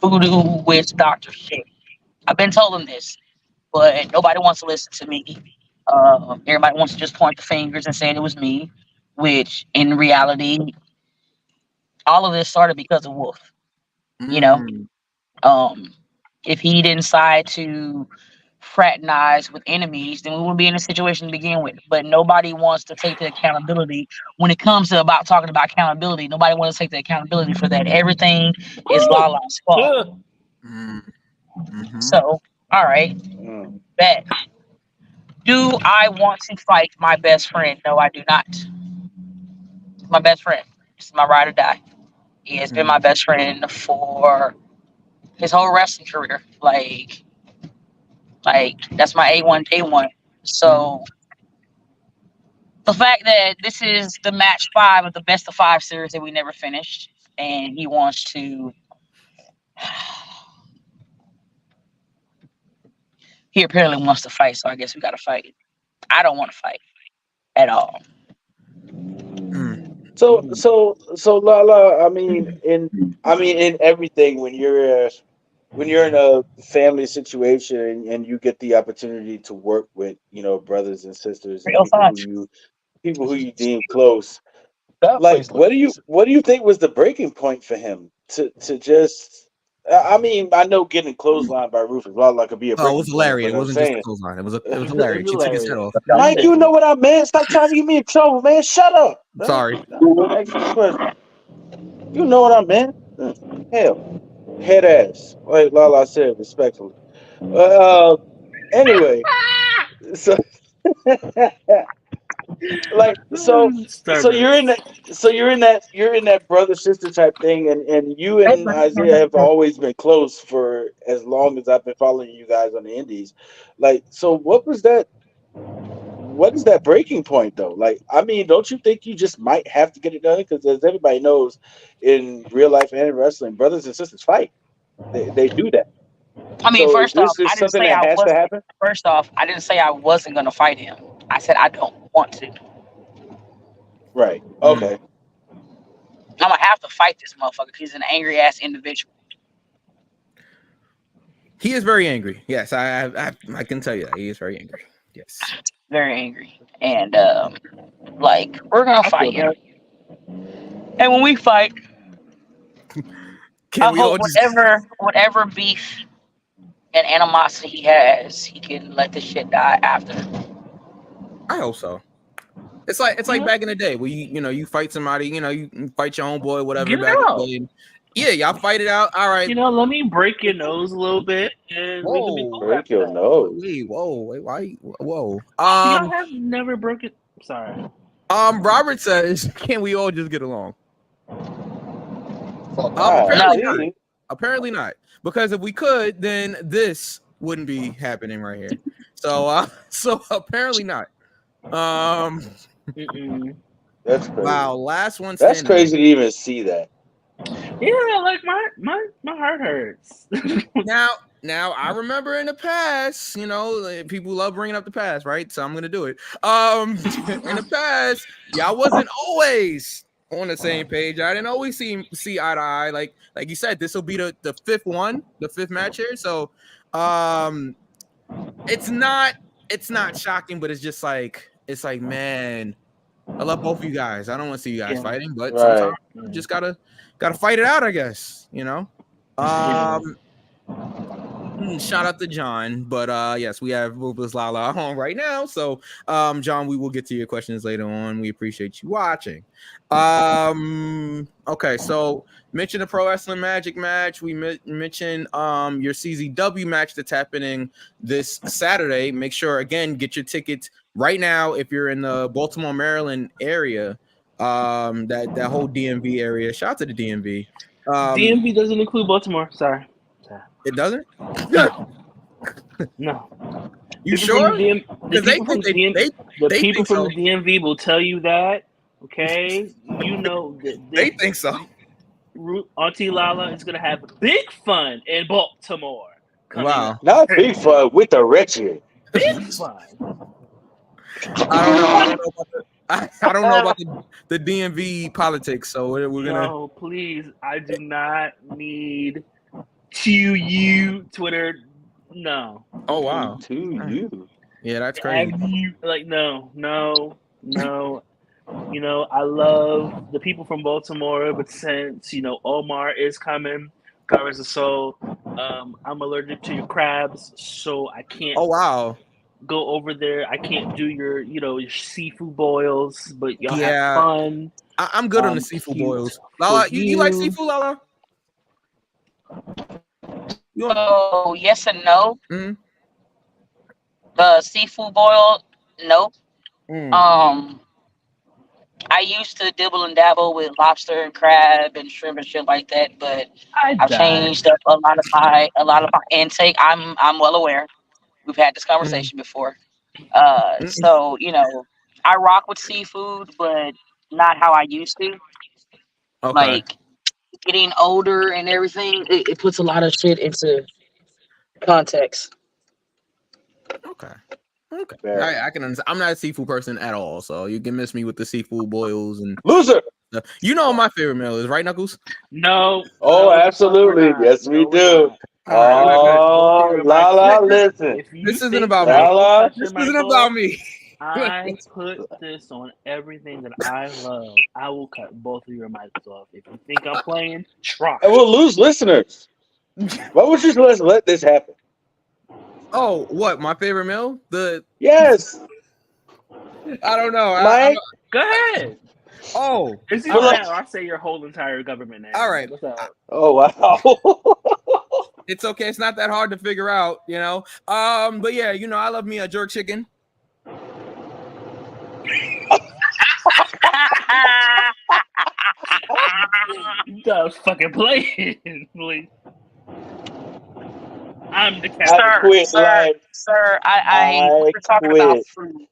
voodoo witch doctor shit. I've been telling them this, but nobody wants to listen to me. Everybody wants to just point the fingers and say it was me, which in reality, all of this started because of Wolf. You know, if he didn't decide to fraternize with enemies, then we wouldn't be in a situation to begin with. But nobody wants to take the accountability when it comes to talking about accountability. Nobody wants to take the accountability for that. Everything is Lala's fault. So, all right, bet. Do I want to fight my best friend? No, I do not. My best friend. This is my ride or die. He has been my best friend for his whole wrestling career. Like that's my A1. So the fact that this is the match 5 of the best of 5 series that we never finished, and he wants to, he apparently wants to fight. So I guess we got to fight. I don't want to fight at all. So Lala, I mean in everything, when you're in a family situation and you get the opportunity to work with, brothers and sisters and people who you deem close, like what do you think was the breaking point for him to just? I mean, I know getting clotheslined by Rufus Lala could be a breaking it was hilarious. point. It wasn't just a clothesline. It was hilarious. She took his head off. Mike, you know what I meant. Stop trying to get me in trouble, man. Shut up. Sorry. You know what I meant. Hell, head ass. Like Lala said, respectfully. Anyway, so you're in that brother sister type thing, and you and Isaiah have always been close for as long as I've been following you guys on the indies. Like, so what is that breaking point though? Like, I mean, don't you think you just might have to get it done? Because as everybody knows, in real life and in wrestling, brothers and sisters fight. They do that. I mean, so first off, I didn't say I wasn't. Happen? First off, I didn't say I wasn't going to fight him. I said I don't want to. Right. Okay. I'm gonna have to fight this motherfucker because he's an angry ass individual. He is very angry. Yes, I can tell you that he is very angry. Yes, very angry, and like we're gonna fight him. And when we fight, I hope whatever beef and animosity he has, he can let this shit die after. I hope so. It's like back in the day where you fight somebody, you fight your own boy, whatever. Get back out. in the day. Yeah, y'all fight it out. All right. Let me break your nose a little bit, and we can be cool. Break your nose. Wait, why? Whoa. Y'all have never broken. Sorry. Robert says, "Can we all just get along?" Apparently not. Because if we could, then this wouldn't be happening right here. So so apparently not. That's crazy. Wow, last one. That's standing. crazy to even see that. Yeah, like my heart hurts. Now I remember in the past, you know, people love bringing up the past, right? So I'm gonna do it. In the past, y'all wasn't always on the same page. I didn't always see eye to eye. Like you said, this will be the fifth match here. So it's not shocking, but it's just like man, I love both of you guys. I don't want to see you guys fighting, but sometimes you just gotta fight it out, I guess, you know. Shout out to John, but yes, we have Rufus Lala on right now. So John, we will get to your questions later on. We appreciate you watching. Okay, so mention the Pro Wrestling Magic match. We mentioned your CZW match that's happening this Saturday. Make sure, again, get your tickets right now if you're in the Baltimore, Maryland area. That whole DMV area. Shout out to the DMV. DMV doesn't include Baltimore. Sorry. It doesn't? No. You sure? The people from the DMV will tell you that. Okay, you know that they think so. Auntie Lala is gonna have big fun in Baltimore. Wow, not big fun with the wretched. Big fun. I don't know about the DMV politics, so we're gonna. No, please, I do not need you Twitter. No. Oh wow. To you. Yeah, that's crazy. No. You know, I love the people from Baltimore, but since, you know, Omar is coming, God is a soul, I'm allergic to your crabs, so I can't go over there. I can't do your seafood boils, but y'all have fun. I'm good on the seafood boils. Lala, you like seafood, Lala? Oh, yes and no. Mm-hmm. The seafood boil, no. I used to dibble and dabble with lobster and crab and shrimp and shit like that, but I've changed up a lot of my intake. I'm well aware. We've had this conversation before. So, you know, I rock with seafood, but not how I used to. Okay. Like getting older and everything, it puts a lot of shit into context. Okay. I can understand. I'm not a seafood person at all, so you can miss me with the seafood boils and loser. You know what my favorite meal is, right, Knuckles? No. Oh, absolutely. Yes, we do. Oh, Lala, listen. This isn't about me. Lala, this isn't about me. I put this on everything that I love. I will cut both of your mics off. If you think I'm playing, try. I will lose listeners. Why would you let this happen? Oh, what? My favorite meal? Yes. I don't know. Mike? Go ahead. Oh. I say your whole entire government name. All right. Oh, wow. It's okay. It's not that hard to figure out, you know. But yeah, you know, I love me a jerk chicken. You gotta fucking play it, please. I'm the captain. Sir, we were talking about food.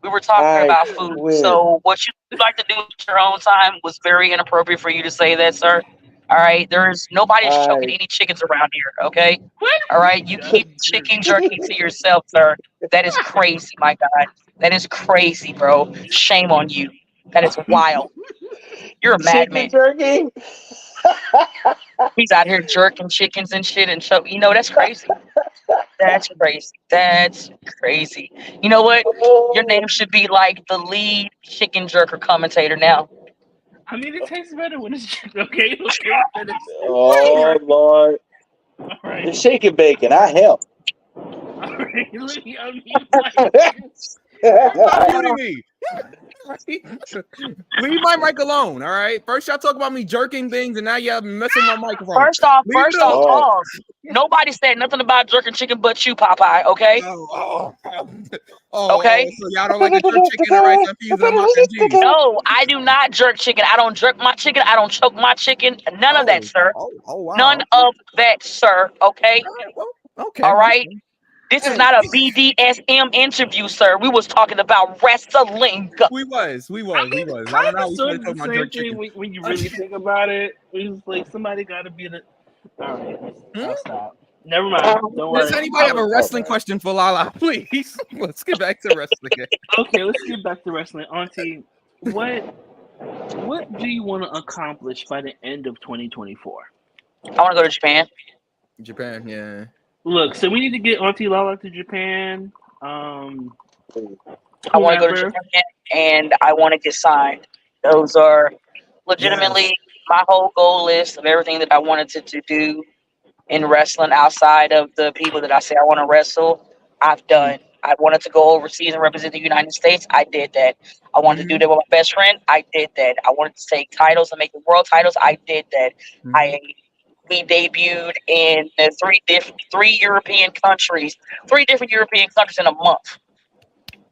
We were talking about food. So what you like to do at your own time was very inappropriate for you to say that, sir. All right, nobody's choking any chickens around here. Okay, all right, you keep chicken jerky to yourself, sir. That is crazy, my God. That is crazy, bro. Shame on you. That is wild. You're a madman. Jerky? He's out here jerking chickens and shit and choke. You know, that's crazy. That's crazy. That's crazy. You know what? Your name should be like the lead chicken jerker commentator now. I mean, it tastes better when it's chicken. Okay. Oh, Lord. All right. The shake and bacon. I help. All right. Let me me. Leave my mic alone, all right? First, y'all talk about me jerking things, and now y'all messing my microphone. First off, pause. Nobody said nothing about jerking chicken but you, Popeye, okay? Okay. So y'all don't like to jerk chicken, all right? No, I do not jerk chicken. I don't jerk my chicken. I don't choke my chicken. None of that, sir. Wow. None of that, sir, okay? Okay. All right. okay. This is Hey, not a BDSM interview, sir. We was talking about wrestling. We was. I I mean, don't know kind how of we sort started of talking the about same jerk thing chicken. when you really think about it. It's like somebody got to be the. All right, I'll stop. Never mind. Don't Does worry. anybody have a wrestling man. question for Lala? Please. Let's get back to wrestling. Okay, let's get back to wrestling. Auntie, what do you want to accomplish by the end of 2024? I want to go to Japan. Japan, yeah. Look, so we need to get Auntie Lala to Japan. I want to go to Whoever. Japan and I want to get signed. Those are legitimately my whole goal list of everything that I wanted to do in wrestling outside of the people that I say I want to wrestle. I've done. I wanted to go overseas and represent the United States. I did that. I wanted to do that with my best friend. I did that. I wanted to take titles and make the world titles. I did that. We debuted in the three European countries, 3 different European countries in a month.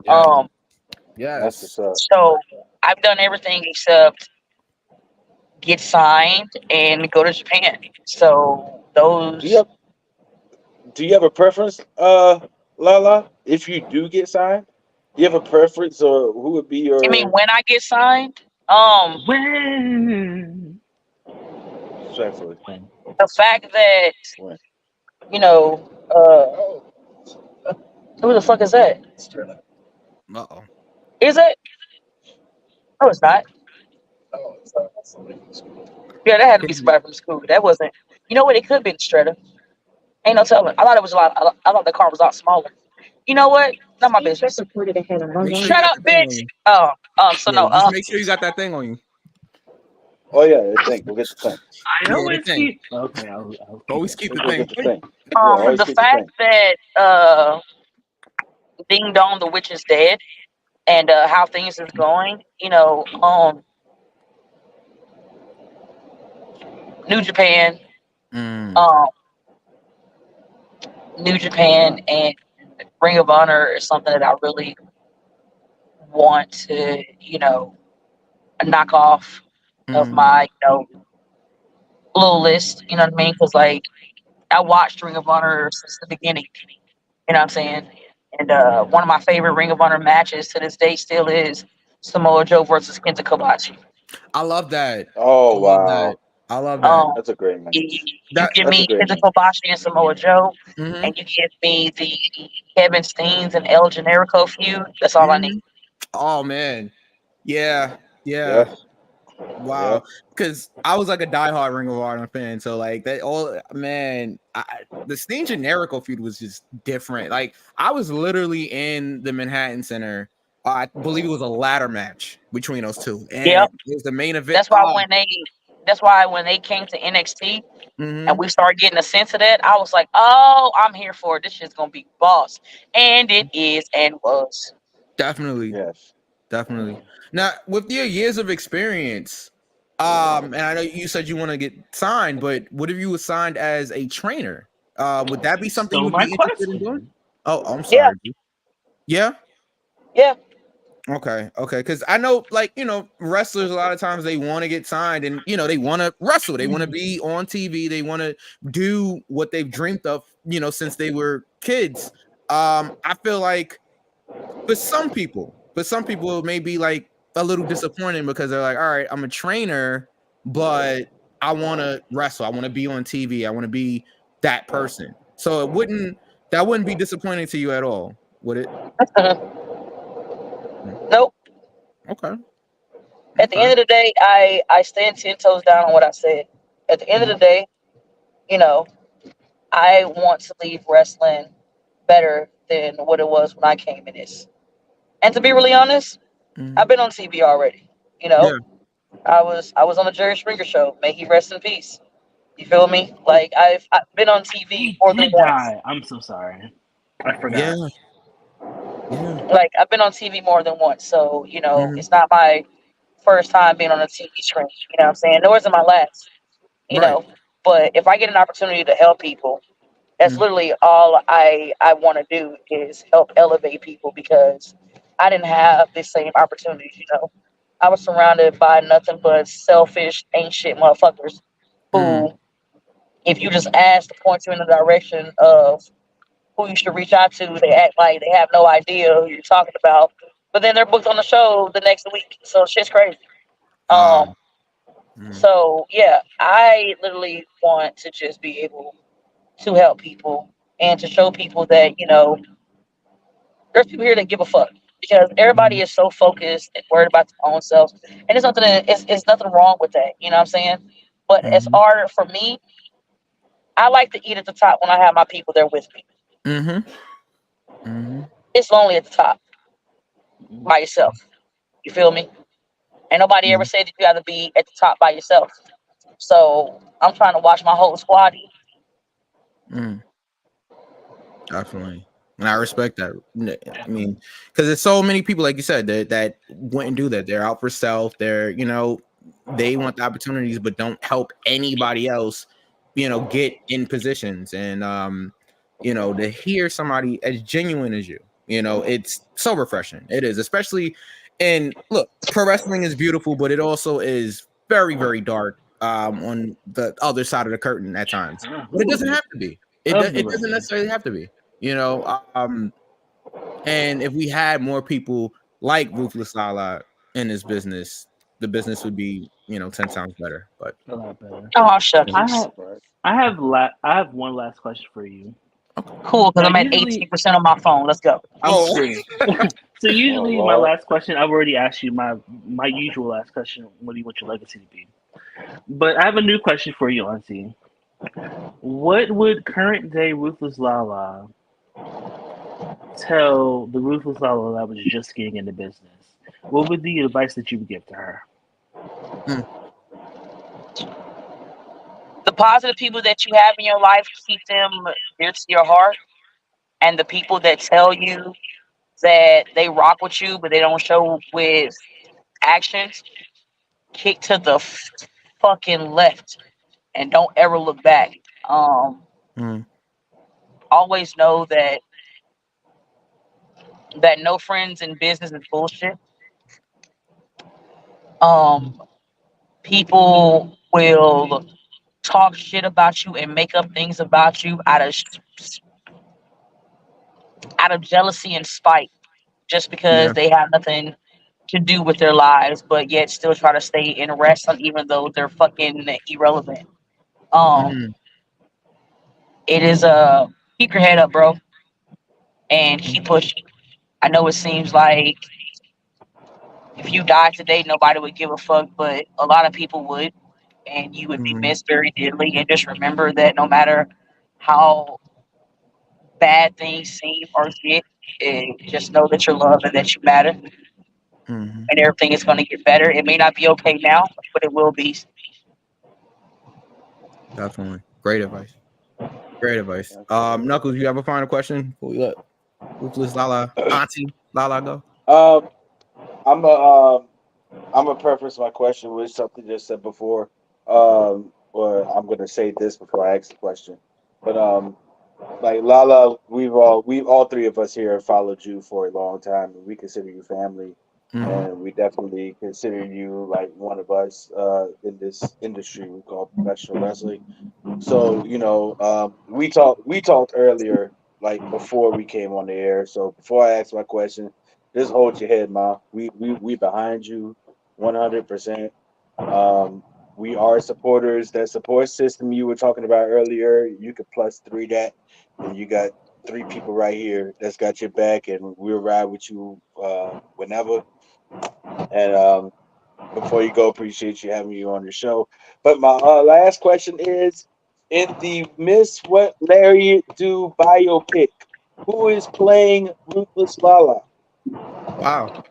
Yeah. That's what's up. So I've done everything except get signed and go to Japan. So those. Do you have a preference, Lala? If you do get signed, do you have a preference, or who would be your? I mean, when I get signed, When? Respectfully. the fact that When? you know, who the fuck is that? Uh-oh. Is it? No, it's not. Yeah, that had to be somebody from school. That wasn't. You know what? It could be the Strata. Ain't no telling. I thought it was a lot. I thought the car was a lot smaller. You know what? Not my business. Make sure you Shut got up, the thing on bitch. you. So Yeah, no. just make sure you got that thing on you. Oh yeah, the thing. Go get the thing. I Yeah, always the thing. keep. Okay, I'll Always keep the Go thing. get the thing. Yeah, always The keep the fact thing. that Ding Dong the Witch is dead and how things is going, New Japan, New Japan and Ring of Honor is something that I really want to, knock off of my, little list. You know what I mean? Because like I watched Ring of Honor since the beginning. You know what I'm saying? And one of my favorite Ring of Honor matches to this day still is Samoa Joe versus Kenta Kobashi. I love that. Oh wow, I love that. that's a great match. You give me Kenta Kobashi and Samoa Joe, and you give me the Kevin Steens and El Generico feud. That's all I need. Oh man, yeah. Wow, because I was like a diehard Ring of Honor fan, so like that all man, the Steen Generico feud was just different. Like I was literally in the Manhattan Center. I believe it was a ladder match between those two, and it was the main event. That's why when they came to NXT and we started getting a sense of that, I was like, oh, I'm here for it. This shit's gonna be boss, and it is and was. Definitely. Yes. Definitely. Now, with your years of experience, and I know you said you want to get signed, but what if you were signed as a trainer? Would that be something you'd be interested in doing? Oh, I'm sorry. Yeah. Okay. Because I know, like, wrestlers a lot of times they want to get signed, and they want to wrestle. They want to be on TV. They want to do what they've dreamed of, since they were kids. I feel like for some people it may be like a little disappointing because they're like, all right, I'm a trainer, but I want to wrestle. I want to be on TV. I want to be that person. So that wouldn't be disappointing to you at all, would it? Nope. Okay. At the end of the day, I stand 10 toes down on what I said. At the end of the day, I want to leave wrestling better than what it was when I came in this. And to be really honest, I've been on TV already. I was on the Jerry Springer show. May he rest in peace. You feel me? Like I've been on TV more than once. I'm so sorry. I forgot. Like I've been on TV more than once, so it's not my first time being on a TV screen. You know what I'm saying? Nor is it my last. But if I get an opportunity to help people, that's literally all I want to do is help elevate people because I didn't have the same opportunities. I was surrounded by nothing but selfish, ain't shit motherfuckers who, if you just ask to point you in the direction of who you should reach out to. They act like they have no idea who you're talking about, but then they're booked on the show the next week. So shit's crazy. Mm. So yeah, I literally want to just be able to help people and to show people that there's people here that give a fuck, because everybody is so focused and worried about their own selves, and it's nothing wrong with that. You know what I'm saying? But as hard for me, I like to eat at the top when I have my people there with me. It's lonely at the top by yourself. You feel me? And nobody ever said that you got to be at the top by yourself. So I'm trying to watch my whole squad eat. Definitely. And I respect that. I mean, because there's so many people, like you said, that wouldn't do that. They're out for self. They're, they want the opportunities, but don't help anybody else, get in positions. And, to hear somebody as genuine as you, it's so refreshing. It is, especially. And look, pro wrestling is beautiful, but it also is very, very dark on the other side of the curtain at times. But it doesn't have to be. It doesn't necessarily have to be. And if we had more people like Ruthless Lala in this business, the business would be, 10 times better. But a lot better. Oh, shut up. I have one last question for you. Cool, because I'm at 18% on my phone. Let's go. I'm screwed. So usually my last question, I've already asked you my usual last question. What do you want your legacy to be? But I have a new question for you, Auntie. What would current day Ruthless Lala tell the Ruthless Lala that was just getting into business? What would the advice that you would give to her? The positive people that you have in your life, keep them dear to your heart. And the people that tell you that they rock with you, but they don't show with actions, kick to the fucking left and don't ever look back. Always know that no friends in business is bullshit. People will talk shit about you and make up things about you out of jealousy and spite, just because they have nothing to do with their lives, but yet still try to stay in wrestling even though they're fucking irrelevant. It is keep your head up, bro, and keep pushing. I know it seems like if you died today, nobody would give a fuck, but a lot of people would, and you would be missed very dearly. And just remember that no matter how bad things seem or get, just know that you're loved and that you matter, and everything is going to get better. It may not be okay now, but it will be. Definitely. Great advice. Knuckles, you have a final question before we let Ruthless Lala, Auntie Lala go? I'm gonna preface my question with something just said before. Or I'm gonna say this before I ask the question. But like Lala, we've all three of us here have followed you for a long time, and we consider you family, and we definitely consider you like one of us in this industry we call professional wrestling. So we talked earlier, like before we came on the air. So before I ask my question, just hold your head, Ma. We behind you 100%. We are supporters. That support system you were talking about earlier, you could +3 that, and you got 3 people right here that's got your back, and we'll ride with you whenever. And before you go, appreciate you having you on the show. But my last question is, in the Miss What Larry Do biopic, who is playing Ruthless Lala? Wow.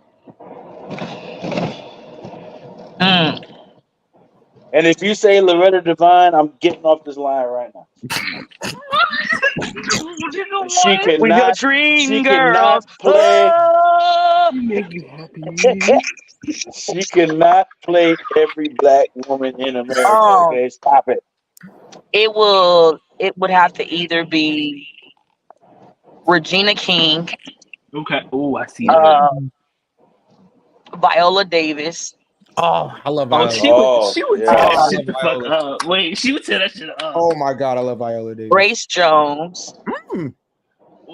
And if you say Loretta Devine, I'm getting off this line right now. She cannot play. She cannot play every black woman in America. Okay, stop it. It would have to either be Regina King. Okay. Oh, I see that. Viola Davis. Oh, I love Viola. She would tear that shit the fuck up. Wait, she would tear that shit up. Oh my god, I love Viola Davis. Grace Jones.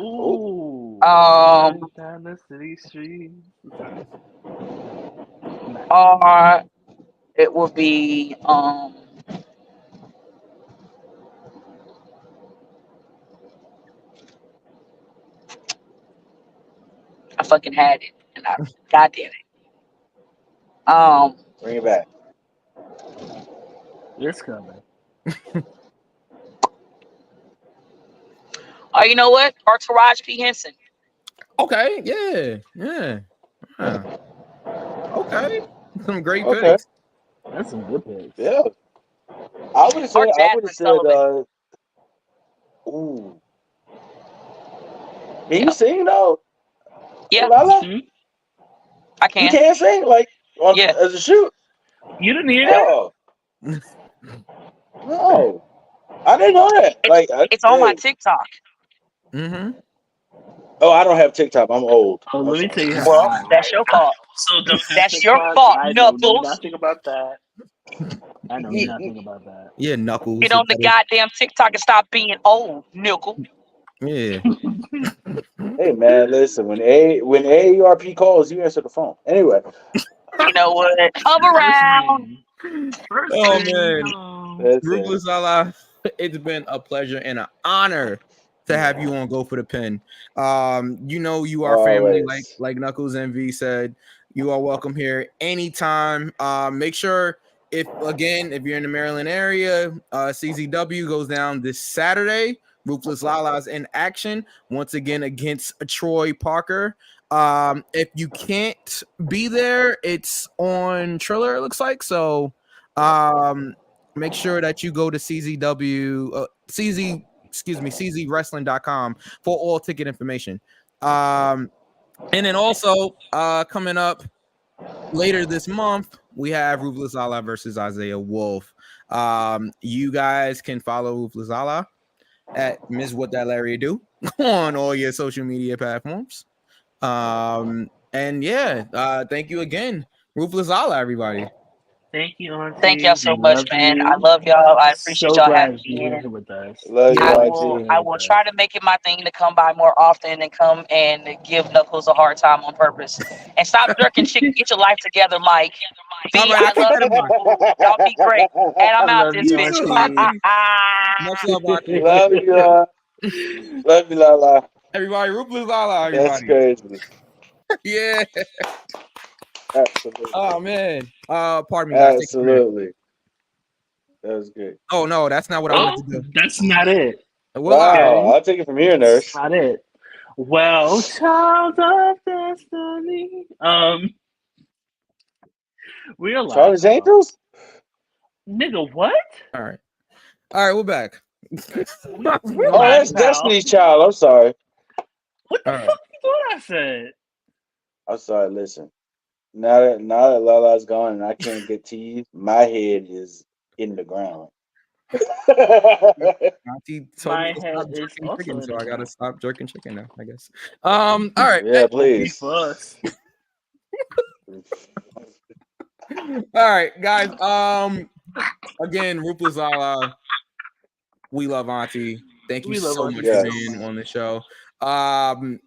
Ooh. Down the city street. Or it will be I fucking had it and I God damn it. Bring it back. It's coming. Oh, you know what? Or Taraji P. Henson. Okay, yeah. Okay, some great Okay. picks. That's some good picks. Yeah. I would have said. Ooh. Can you sing though? Yeah. Lala? I You can. can't sing as a shoot. You didn't hear that? Oh. No. I didn't know that. It's on my TikTok. Mm-hmm. Oh, I don't have TikTok. I'm old. Oh, let me tell you how. Well, that's your fault. So don't have That's to your talk. fault, I know Knuckles. nothing about that. I know nothing about that. Yeah, Knuckles. Get on the goddamn TikTok and stop being old, Nickel. Yeah. Hey man, listen. When AARP calls, you answer the phone. Anyway. You know what? Come around. Oh man, Ruthless Allah, it's been a pleasure and an honor to have you on Go for the Pin. You are family, like Knuckles and V said. You are welcome here anytime. Make sure if you're in the Maryland area, CZW goes down this Saturday. Ruthless Lala's in action once again against Troy Parker. If you can't be there, it's on Triller, it looks like. So make sure that you go to CZWrestling.com for all ticket information. And then also coming up later this month, we have Ruthless Allah versus Isaiah Wolf. You guys can follow Ruthless Allah at Ms. What That Larry Do on all your social media platforms. Thank you again, Ruthless Allah, everybody. Thank you, Auntie. Thank y'all so much, man. I love y'all. I appreciate y'all having me here with us. Love you, I will try to make it my thing to come by more often and come and give Knuckles a hard time on purpose. And stop jerking chicken. Get your life together, Mike. B, I love you. Y'all be great. And I'm out this bitch. Much love, Auntie. Love you, love you, Lala. Everybody, Ruthless Allah, everybody. That's crazy. Yeah. Absolutely. Oh man. Pardon me. Guys. Absolutely. That was good. Oh no, that's not what I wanted to do. That's not it. Wow, I'll take it from here, nurse. That's not it. Well, child of destiny. We are live. Charlie's Angels? Nigga, what? All right, we're back. That's Destiny's Child. I'm sorry. What the fuck you thought I said? I'm sorry. Listen, now that Lala's gone and I can't get teased, my head is in the ground. Auntie told me to stop jerking chicken, so I gotta stop jerking chicken now, I guess. All right. Yeah, please. All right, guys. Again, Ruthless Allah. We love Auntie. Thank you so much for being on the show.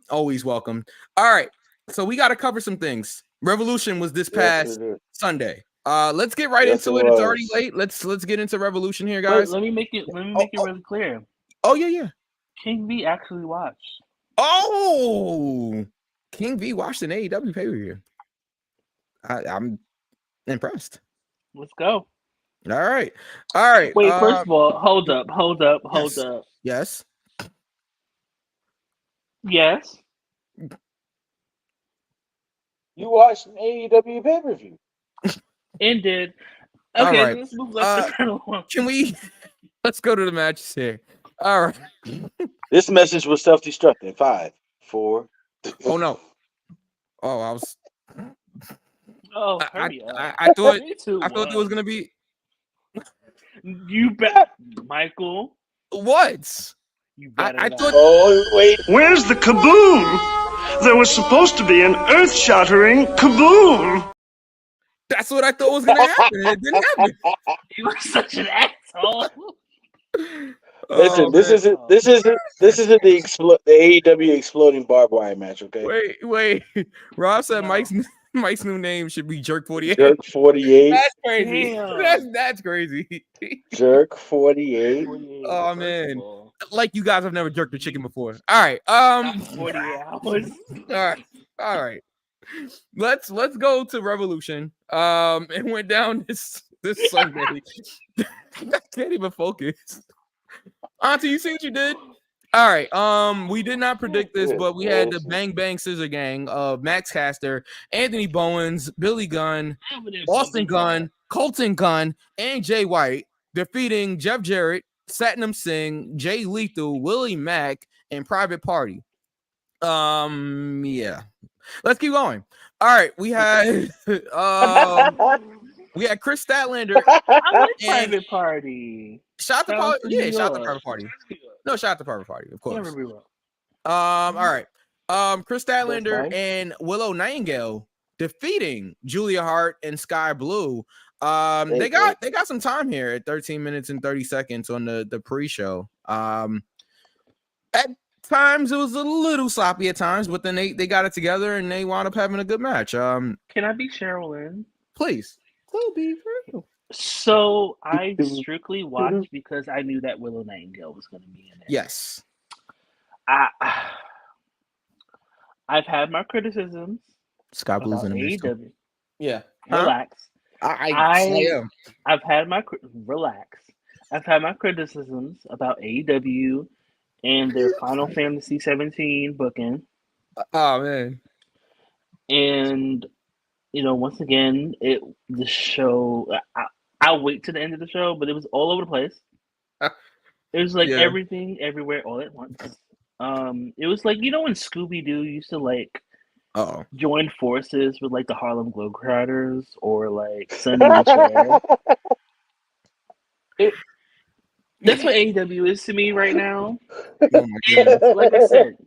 Always welcome. All right, so we got to cover some things. Revolution was this past Sunday. Let's get right into it. It's already late. Let's get into Revolution here, guys. Let me make it really clear. Oh yeah. King V actually watched. Oh, King V watched an AEW pay-per-view. I'm impressed. Let's go. All right. Wait, first of all, hold up. Yes. Yes. You watched an AEW pay-per-view. Ended. Okay, right. let's move on. Can we? Let's go to the matches here. All right. This message was self-destructing. 5, 4. Oh no. Oh, I was. Oh, I thought it was gonna be. You bet, Michael. What? You better. I thought. Oh wait. Where's the kaboom? There was supposed to be an earth-shattering kaboom. That's what I thought was gonna happen. It didn't happen. You were such an asshole. Listen, Oh, this man. isn't the AEW exploding barbed wire match. Okay, Wait. Rob said No. Mike's new name should be Jerk 48. Jerk 48, That's crazy. Damn. That's crazy. Jerk 48. 48, Oh first man. of all. Like you guys have never jerked a chicken before. All right. Not 48 hours. All right. Let's go to Revolution. It went down this Sunday. I can't even focus. Auntie, you see what you did? All right. We did not predict this, but we had the Bang Bang Scissor Gang of Max Caster, Anthony Bowens, Billy Gunn, Austin Gunn, Colton Gunn, and Jay White defeating Jeff Jarrett, Satnam Singh, Jay Lethal, Willie Mack, and Private Party. Yeah. Let's keep going. All right, we had Chris Statlander. I like Private Party. Shout the Shout out to New Shout the York. Private Party. No, shout out to Private Party, of course. Never be wrong. All right. Chris Statlander nice. and Willow Nightingale defeating Julia Hart and Sky Blue. They got some time here at 13 minutes and 30 seconds on the pre-show. At times it was a little sloppy at times, but then they got it together and they wound up having a good match. Can I be Cheryl Lynn? Please. Be real. So I strictly watched because I knew that Willow Nightingale was going to be in it. Yes. I've had my criticisms. Sky Blue's in the mix. AEW. Yeah. Relax. I I've had my relax. I've had my criticisms about AEW and their Final Fantasy 17 booking. Oh man. And once again, the show. I'll wait to the end of the show, but it was all over the place. It was like everything, everywhere, all at once. It was like when Scooby Doo used to join forces with like the Harlem Globetrotters or like Sunny and Cher. That's what AEW is to me right now. Oh my goodness. Like I said,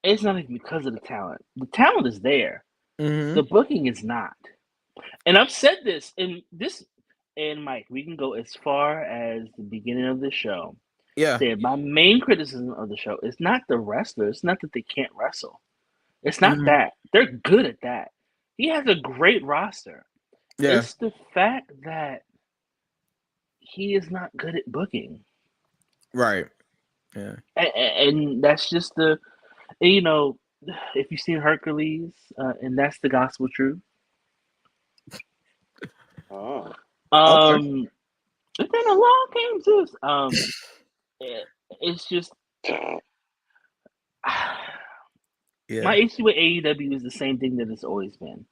it's not even because of the talent. The talent is there. Mm-hmm. The booking is not. And I've said this, and Mike, we can go as far as the beginning of the show. Yeah. Said my main criticism of the show is not the wrestlers. It's not that they can't wrestle. It's not that. They're good at that. He has a great roster. Yeah. It's the fact that he is not good at booking. Right. Yeah. And that's just if you've seen Hercules, and that's the gospel truth. Oh. It's been a long game too. It's just my issue with AEW is the same thing that it's always been.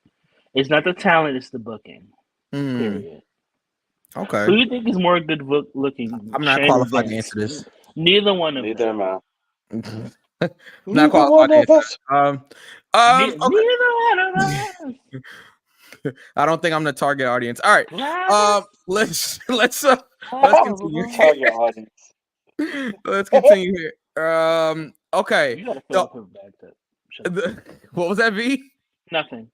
It's not the talent; it's the booking. Period. Okay. Who do you think is more good looking? I'm not qualified to answer this. Neither one of them. Neither am I. Not qualified to answer this. Neither one of us. I don't think I'm the target audience. All right. Let's continue. Target audience. Let's continue here. Okay. You gotta fill up her back up. What was that, V? Nothing.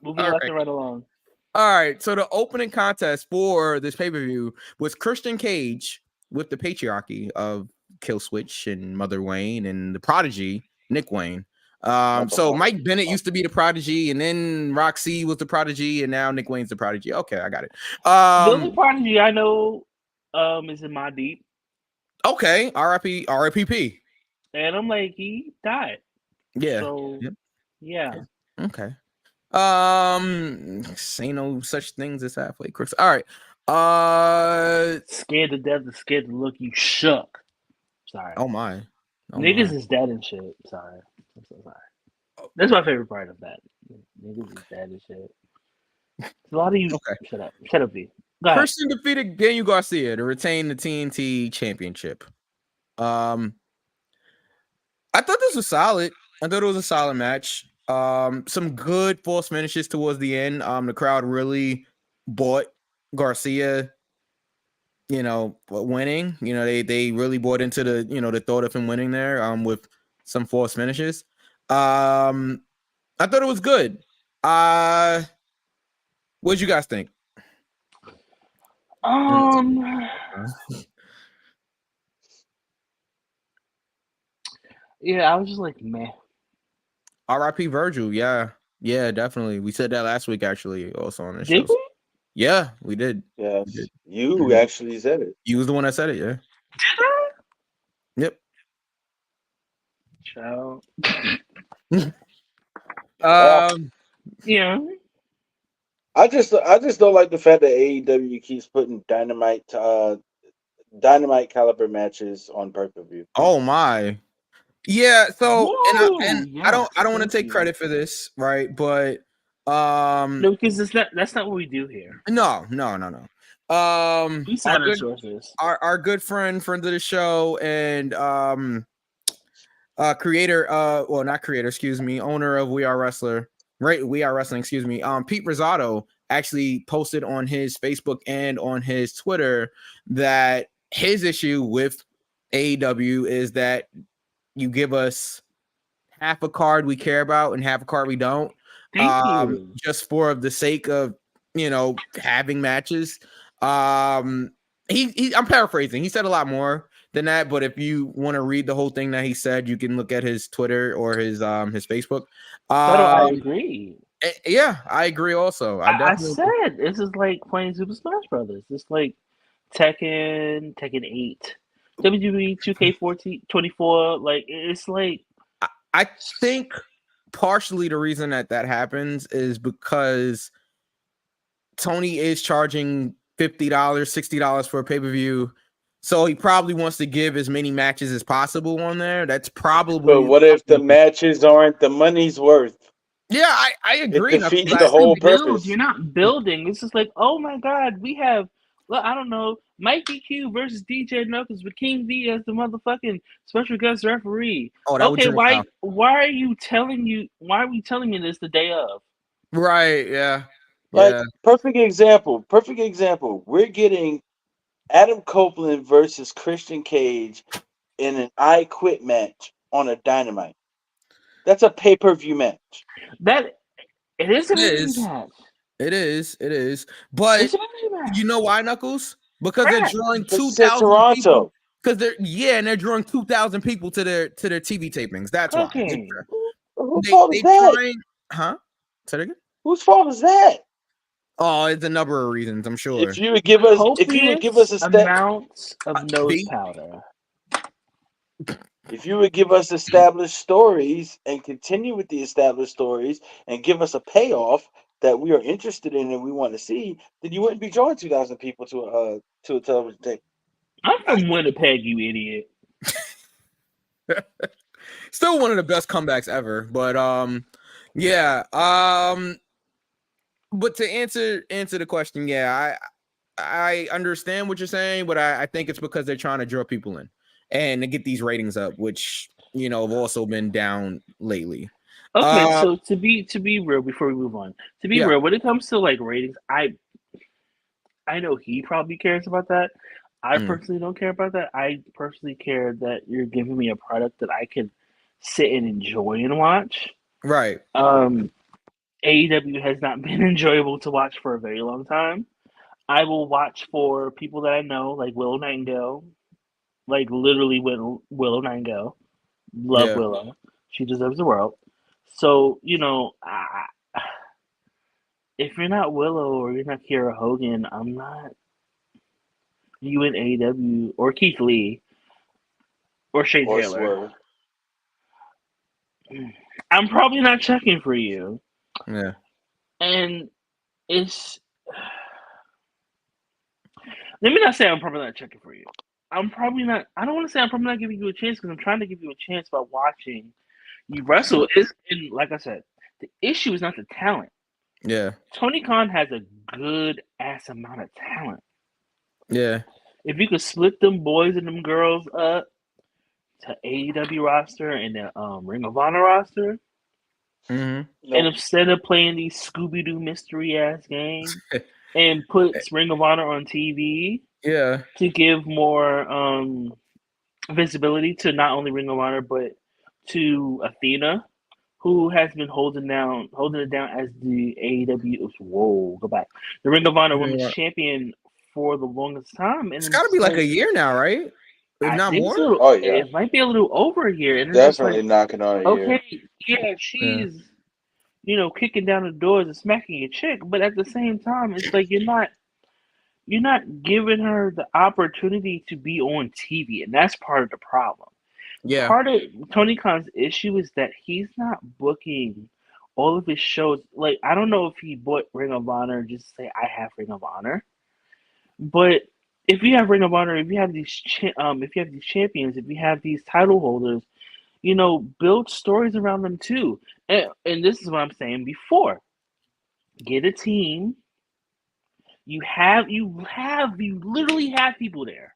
Moving left and right along. All right. So the opening contest for this pay-per-view was Christian Cage with the patriarchy of Kill Switch and Mother Wayne and the prodigy, Nick Wayne. So Mike Bennett used to be the prodigy, and then Roxy was the prodigy, and now Nick Wayne's the prodigy. Okay, I got it. The only prodigy I know is in My Deep. Okay, RIPP. And I'm like, he died. Yeah. So yeah. Okay. Say no such things as halfway crooks. All right. Scared to death, scared to look, you shook. Sorry. Oh my. Niggas is dead and shit. Sorry. I'm so sorry. That's my favorite part of that. Niggas is dead and shit. A lot of you. Okay. Shut up. Shut up, B. Christian defeated Daniel Garcia to retain the TNT Championship. I thought this was solid. I thought it was a solid match. Some good false finishes towards the end. The crowd really bought Garcia, winning. They really bought into the, the thought of him winning there, with some false finishes. I thought it was good. What did you guys think? Yeah, I was just like, meh. R.I.P. Virgil. Yeah, definitely. We said that last week, actually, also on the show. Did we? Yeah, we did. Yes, We did. you actually said it. You was the one that said it. Yeah. Did I? Yep. Child. Yeah. I just don't like the fact that AEW keeps putting dynamite caliber matches on pay-per-view. Oh my. Yeah, so Whoa, I don't want to thank take you. credit for this, right? But No, because that's not what we do here. no. We cite our sources. Our good friend of the show and creator, well, not creator, excuse me, owner of We Are Wrestling, excuse me. Pete Rosado actually posted on his Facebook and on his Twitter that his issue with AEW is that you give us half a card we care about and half a card we don't. Thank you. Just for the sake of, having matches. I'm paraphrasing. He said a lot more than that, but if you want to read the whole thing that he said, you can look at his Twitter or his Facebook. I agree. Yeah, I agree also. I said this is like playing Super Smash Brothers. It's like Tekken 8, WWE 2K24. Like, it's like, I think partially the reason that happens is because Tony is charging $50, $60 for a pay-per-view. So he probably wants to give as many matches as possible on there. That's probably. But what if the matches aren't the money's worth? Yeah, I agree. It defeats the whole purpose. You're not building. It's just like, oh my God, we have, well, I don't know, Mikey Q versus DJ Knuckles with King V as the motherfucking special guest referee. Oh, that okay, why are we telling me this the day of? Right, yeah. Like, perfect example. We're getting Adam Copeland versus Christian Cage in an I Quit match on a Dynamite. That's a pay-per-view match. It is a pay-per-view match. It is. But you know why, Knuckles? Because they're drawing 2,000 people. Because they're drawing 2,000 people to their TV tapings. That's why. Whose fault is that? Huh? Say that again? Whose fault is that? Oh, it's a number of reasons, I'm sure. If you would give us amounts of nose powder. If you would give us established stories and continue with the established stories and give us a payoff that we are interested in and we want to see, then you wouldn't be drawing 2,000 people to a television tape. I'm from Winnipeg, you idiot. Still one of the best comebacks ever, but but to answer the question, I understand what you're saying, but I think it's because they're trying to draw people in and to get these ratings up, which have also been down lately. Okay, so to be real, before we move on, real, when it comes to like ratings, I know he probably cares about that. I personally don't care about that. I personally care that you're giving me a product that I can sit and enjoy and watch. Right. AEW has not been enjoyable to watch for a very long time. I will watch for people that I know, like Willow Nightingale, like literally Willow Nightingale. Love Willow. She deserves the world. So, if you're not Willow or you're not Kiera Hogan, I'm not you in AEW or Keith Lee or Shane Taylor. I'm probably not checking for you. Yeah. And it's... Let me not say I'm probably not checking for you. I'm probably not... I don't want to say I'm probably not giving you a chance because I'm trying to give you a chance by watching you wrestle. And like I said, the issue is not the talent. Yeah. Tony Khan has a good-ass amount of talent. Yeah. If you could split them boys and them girls up to AEW roster and the Ring of Honor roster, and instead of playing these Scooby-Doo mystery-ass games and put Ring of Honor on TV to give more visibility to not only Ring of Honor but to Athena, who has been holding it down as the AEW. Whoa, go back. The Ring of Honor Women's Champion for the longest time. And it's got to be like a year now, right? If I not think it's a more. little, Oh yeah, it might be a little over a year, and it's just definitely like, knocking on a year. okay, yeah, she's kicking down the doors and smacking a chick, but at the same time, it's like you're not giving her the opportunity to be on TV, and that's part of the problem. Yeah. Part of Tony Khan's issue is that he's not booking all of his shows. Like, I don't know if he bought Ring of Honor just to say I have Ring of Honor, but if you have Ring of Honor, if you have these champions, if you have these title holders, build stories around them too. And this is what I'm saying before. Get a team. You literally have people there.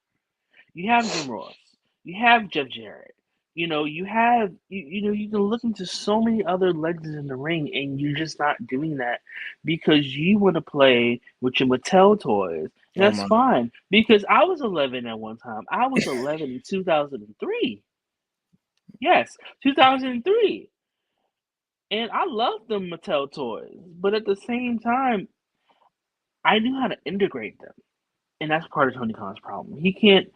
You have Jim Ross. You have Jeff Jarrett. You can look into so many other legends in the ring, and you're just not doing that because you want to play with your Mattel toys. And that's fine, because I was 11 at one time. I was 11 in 2003. Yes, 2003. And I love the Mattel toys, but at the same time, I knew how to integrate them. And that's part of Tony Khan's problem. He can't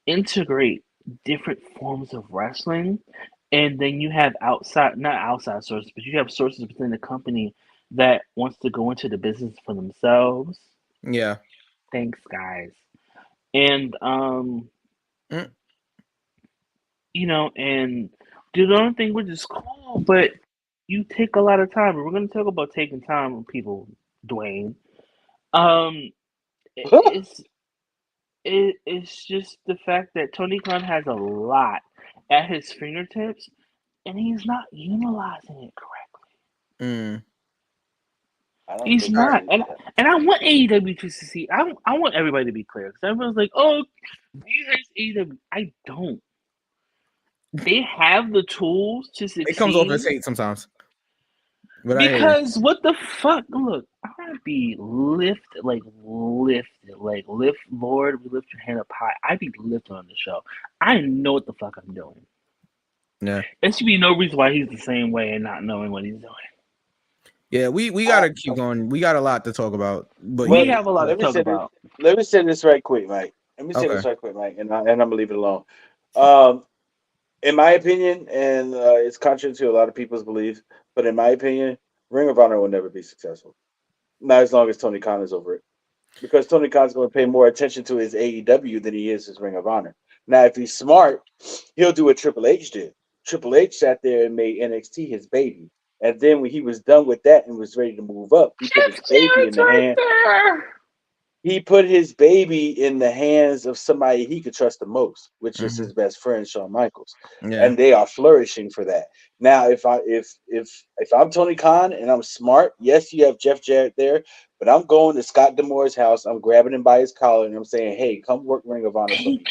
integrate different forms of wrestling, and then you have not outside sources, but you have sources within the company that wants to go into the business for themselves. Yeah. Thanks, guys. And and do the other thing, which is cool, but you take a lot of time. And we're going to talk about taking time with people, Dwayne. It's just the fact that Tony Khan has a lot at his fingertips, and he's not utilizing it correctly. He's not, and I want AEW to succeed. I want everybody to be clear, because everyone's like, "Oh, he hates AEW." I don't. They have the tools to succeed. It comes off as hate sometimes. But because what the fuck? Look, I want to be lifted, Lord, we lift your hand up high. I be lifted on the show. I know what the fuck I'm doing. Yeah. There should be no reason why he's the same way and not knowing what he's doing. Yeah, we gotta keep going. We got a lot to talk about, but we have a lot to talk about. Let me say this right quick, Mike. And I'm gonna leave it alone. In my opinion, and it's contrary to a lot of people's beliefs, but in my opinion, Ring of Honor will never be successful. Not as long as Tony Khan is over it. Because Tony Khan's going to pay more attention to his AEW than he is his Ring of Honor. Now, if he's smart, he'll do what Triple H did. Triple H sat there and made NXT his baby. And then when he was done with that and was ready to move up, he put his baby in the hand. He put his baby in the hands of somebody he could trust the most, which is his best friend, Shawn Michaels. Yeah. And they are flourishing for that. Now, if I'm Tony Khan and I'm smart, yes, you have Jeff Jarrett there, but I'm going to Scott D'Amore's house. I'm grabbing him by his collar and I'm saying, "Hey, come work Ring of Honor for me.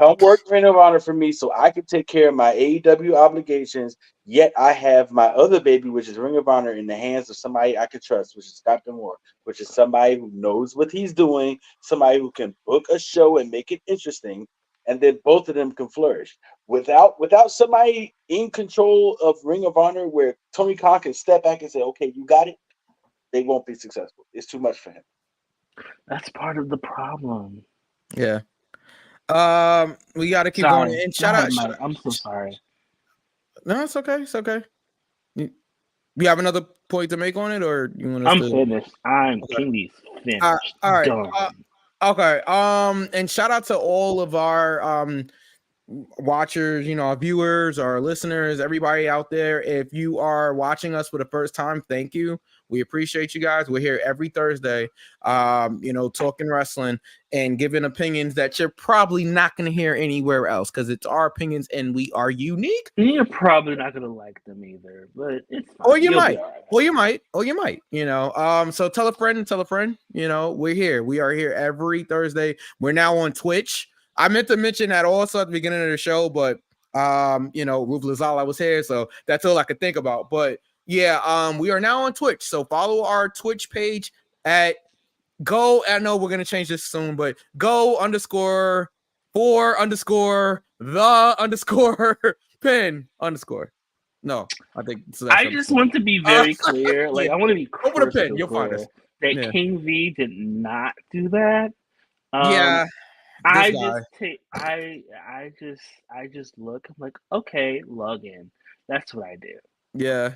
Come work Ring of Honor for me so I can take care of my AEW obligations, yet I have my other baby, which is Ring of Honor, in the hands of somebody I can trust, which is Scott D'Amore, which is somebody who knows what he's doing, somebody who can book a show and make it interesting, and then both of them can flourish. Without somebody in control of Ring of Honor where Tony Khan can step back and say, "Okay, you got it," they won't be successful. It's too much for him. That's part of the problem. Yeah. We got to keep going. And shout out. I'm so sorry. No, it's okay. It's okay. You have another point to make on it, or you want? I'm finished. King V's finished. All right. Okay. And shout out to all of our watchers, our viewers, our listeners, everybody out there. If you are watching us for the first time, thank you. We appreciate you guys. We're here every Thursday, talking wrestling and giving opinions that you're probably not going to hear anywhere else, because it's our opinions and we are unique. You're probably not going to like them either, but it's fine. Or you might. So tell a friend, we're here. We are here every Thursday. We're now on Twitch. I meant to mention that also at the beginning of the show, but Ruth Lazala was here, so that's all I could think about. But yeah, we are now on Twitch. So follow our Twitch page at go. I know we're gonna change this soon, but go_4_the_pin_. No, I think so. I just want to be very clear. I want to be over the pin. You'll find us. That King V did not do that. I guy. just take I just look. I'm like, okay, log in. That's what I do. Yeah.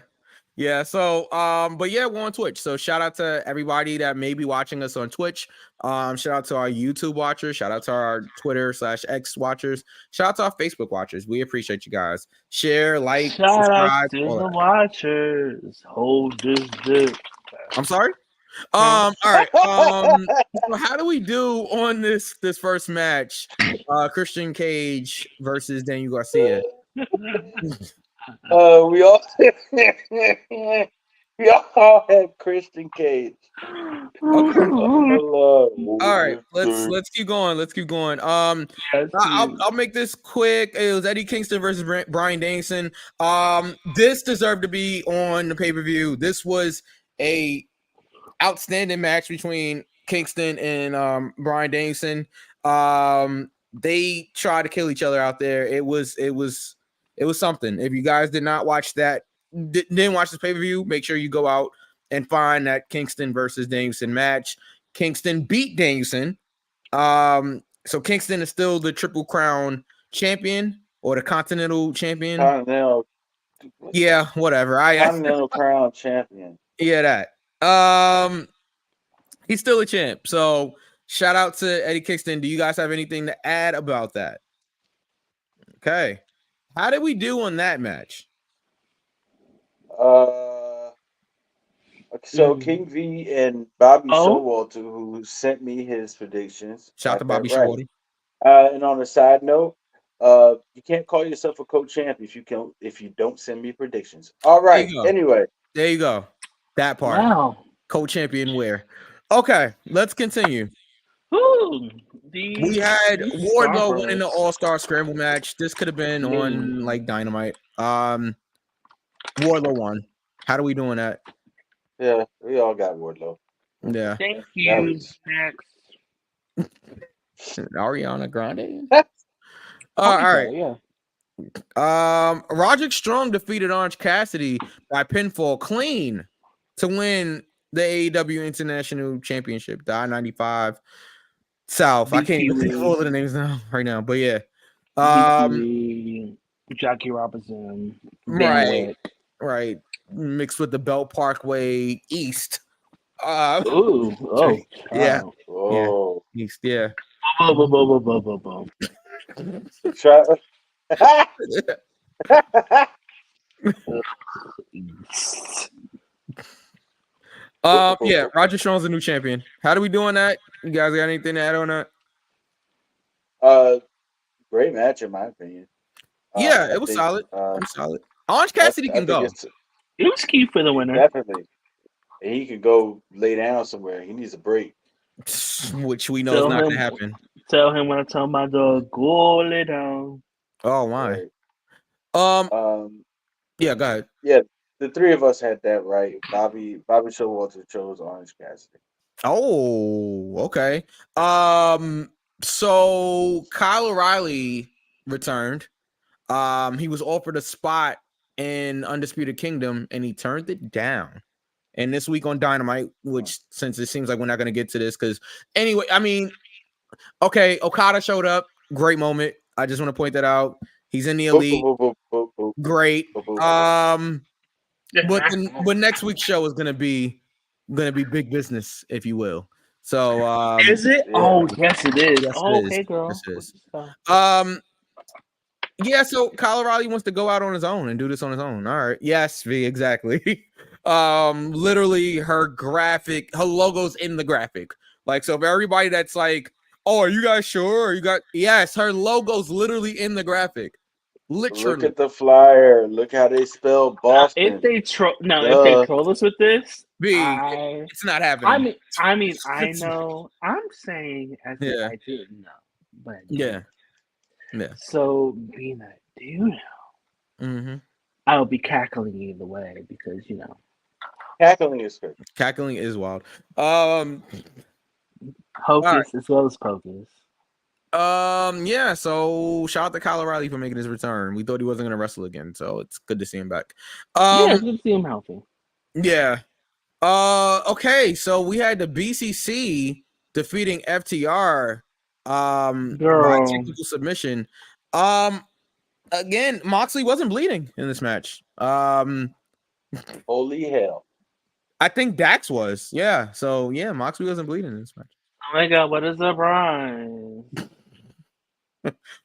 Yeah, so but yeah, we're on Twitch. So shout out to everybody that may be watching us on Twitch. Shout out to our YouTube watchers, shout out to our Twitter/X watchers, shout out to our Facebook watchers. We appreciate you guys. Share, like, Shout out subscribe, to all the that. watchers. Hold this dick. I'm sorry. All right. So how do we do on this first match? Christian Cage versus Daniel Garcia. We all we all had Christian Cage. Okay. All All right, let's keep going. Let's keep going. I'll make this quick. It was Eddie Kingston versus Bryan Danielson. This deserved to be on the pay-per-view. This was a outstanding match between Kingston and Bryan Danielson. They tried to kill each other out there. It was something. If you guys did not watch that, didn't watch this pay-per-view, make sure you go out and find that Kingston versus Danielson match. Kingston beat Danielson. So Kingston is still the Triple Crown champion or the Continental champion. Continental. Yeah, whatever. Continental Crown champion. Yeah, that. He's still a champ. So shout out to Eddie Kingston. Do you guys have anything to add about that? Okay. How did we do on that match? So King V and Bobby Showalter, who sent me his predictions. Shout out to Bobby right. Showalter. And on a side note, you can't call yourself a co-champ if you don't send me predictions. All right. Anyway, there you go. That part. Wow. Co-champion where? Okay, let's continue. Ooh, we had Wardlow winning the All-Star Scramble match. This could have been on like Dynamite. Wardlow won. How do we doing that? Yeah, we all got Wardlow. Yeah. Thank you. Next. Ariana Grande. All right. Yeah. Roderick Strong defeated Orange Cassidy by pinfall clean to win the AEW International Championship, the I-95 South. I can't even think of all of the names now right now, but yeah. Jackie Robinson. Right. Mixed with the Belt Parkway East. Yeah. East, yeah. Yeah, Roger Strong's the new champion. How do we do on that? You guys got anything to add on that? Great match in my opinion. Yeah, it was solid. It was solid. Orange Cassidy can go. It was key for the winner. Definitely. He could go lay down somewhere. He needs a break. Which we know is not going to happen. Tell him when I tell my dog, go lay down. Oh, my. Right. Yeah, go ahead. Yeah, the three of us had that right. Bobby Showalter chose Orange Cassidy. Oh, okay. So Kyle O'Reilly returned. He was offered a spot in Undisputed Kingdom, and he turned it down. And this week on Dynamite, which since it seems like we're not going to get to this, because anyway, I mean, okay, Okada showed up. Great moment. I just want to point that out. He's in the Elite. Great. But next week's show is going to be big business, if you will. So is it? Yeah. Oh, yes, it is. Yes, oh, it is. okay, girl. Yes, it is. Yeah, so Kyle O'Reilly wants to go out on his own and do this on his own. All right. Yes, V, exactly. Literally her logo's in the graphic. Like, so for everybody that's like, oh, are you guys sure? Yes, her logo's literally in the graphic. Literally. Look at the flyer. Look how they spell Boston. If they troll us with this, it's not happening. I mean, I know. I'm saying as if I didn't know, but yeah. So being a dude, I'll be cackling either way because cackling is good. Cackling is wild. Hocus as well as Pocus. Yeah, so shout out to Kyle O'Reilly for making his return. We thought he wasn't gonna wrestle again, so it's good to see him back. It's good to see him healthy. Yeah. Okay, so we had the BCC defeating FTR by Girl. technical submission. Again, Moxley wasn't bleeding in this match. Holy hell. I think Dax was. Yeah. So yeah, Moxley wasn't bleeding in this match. Oh my god, what is the prize?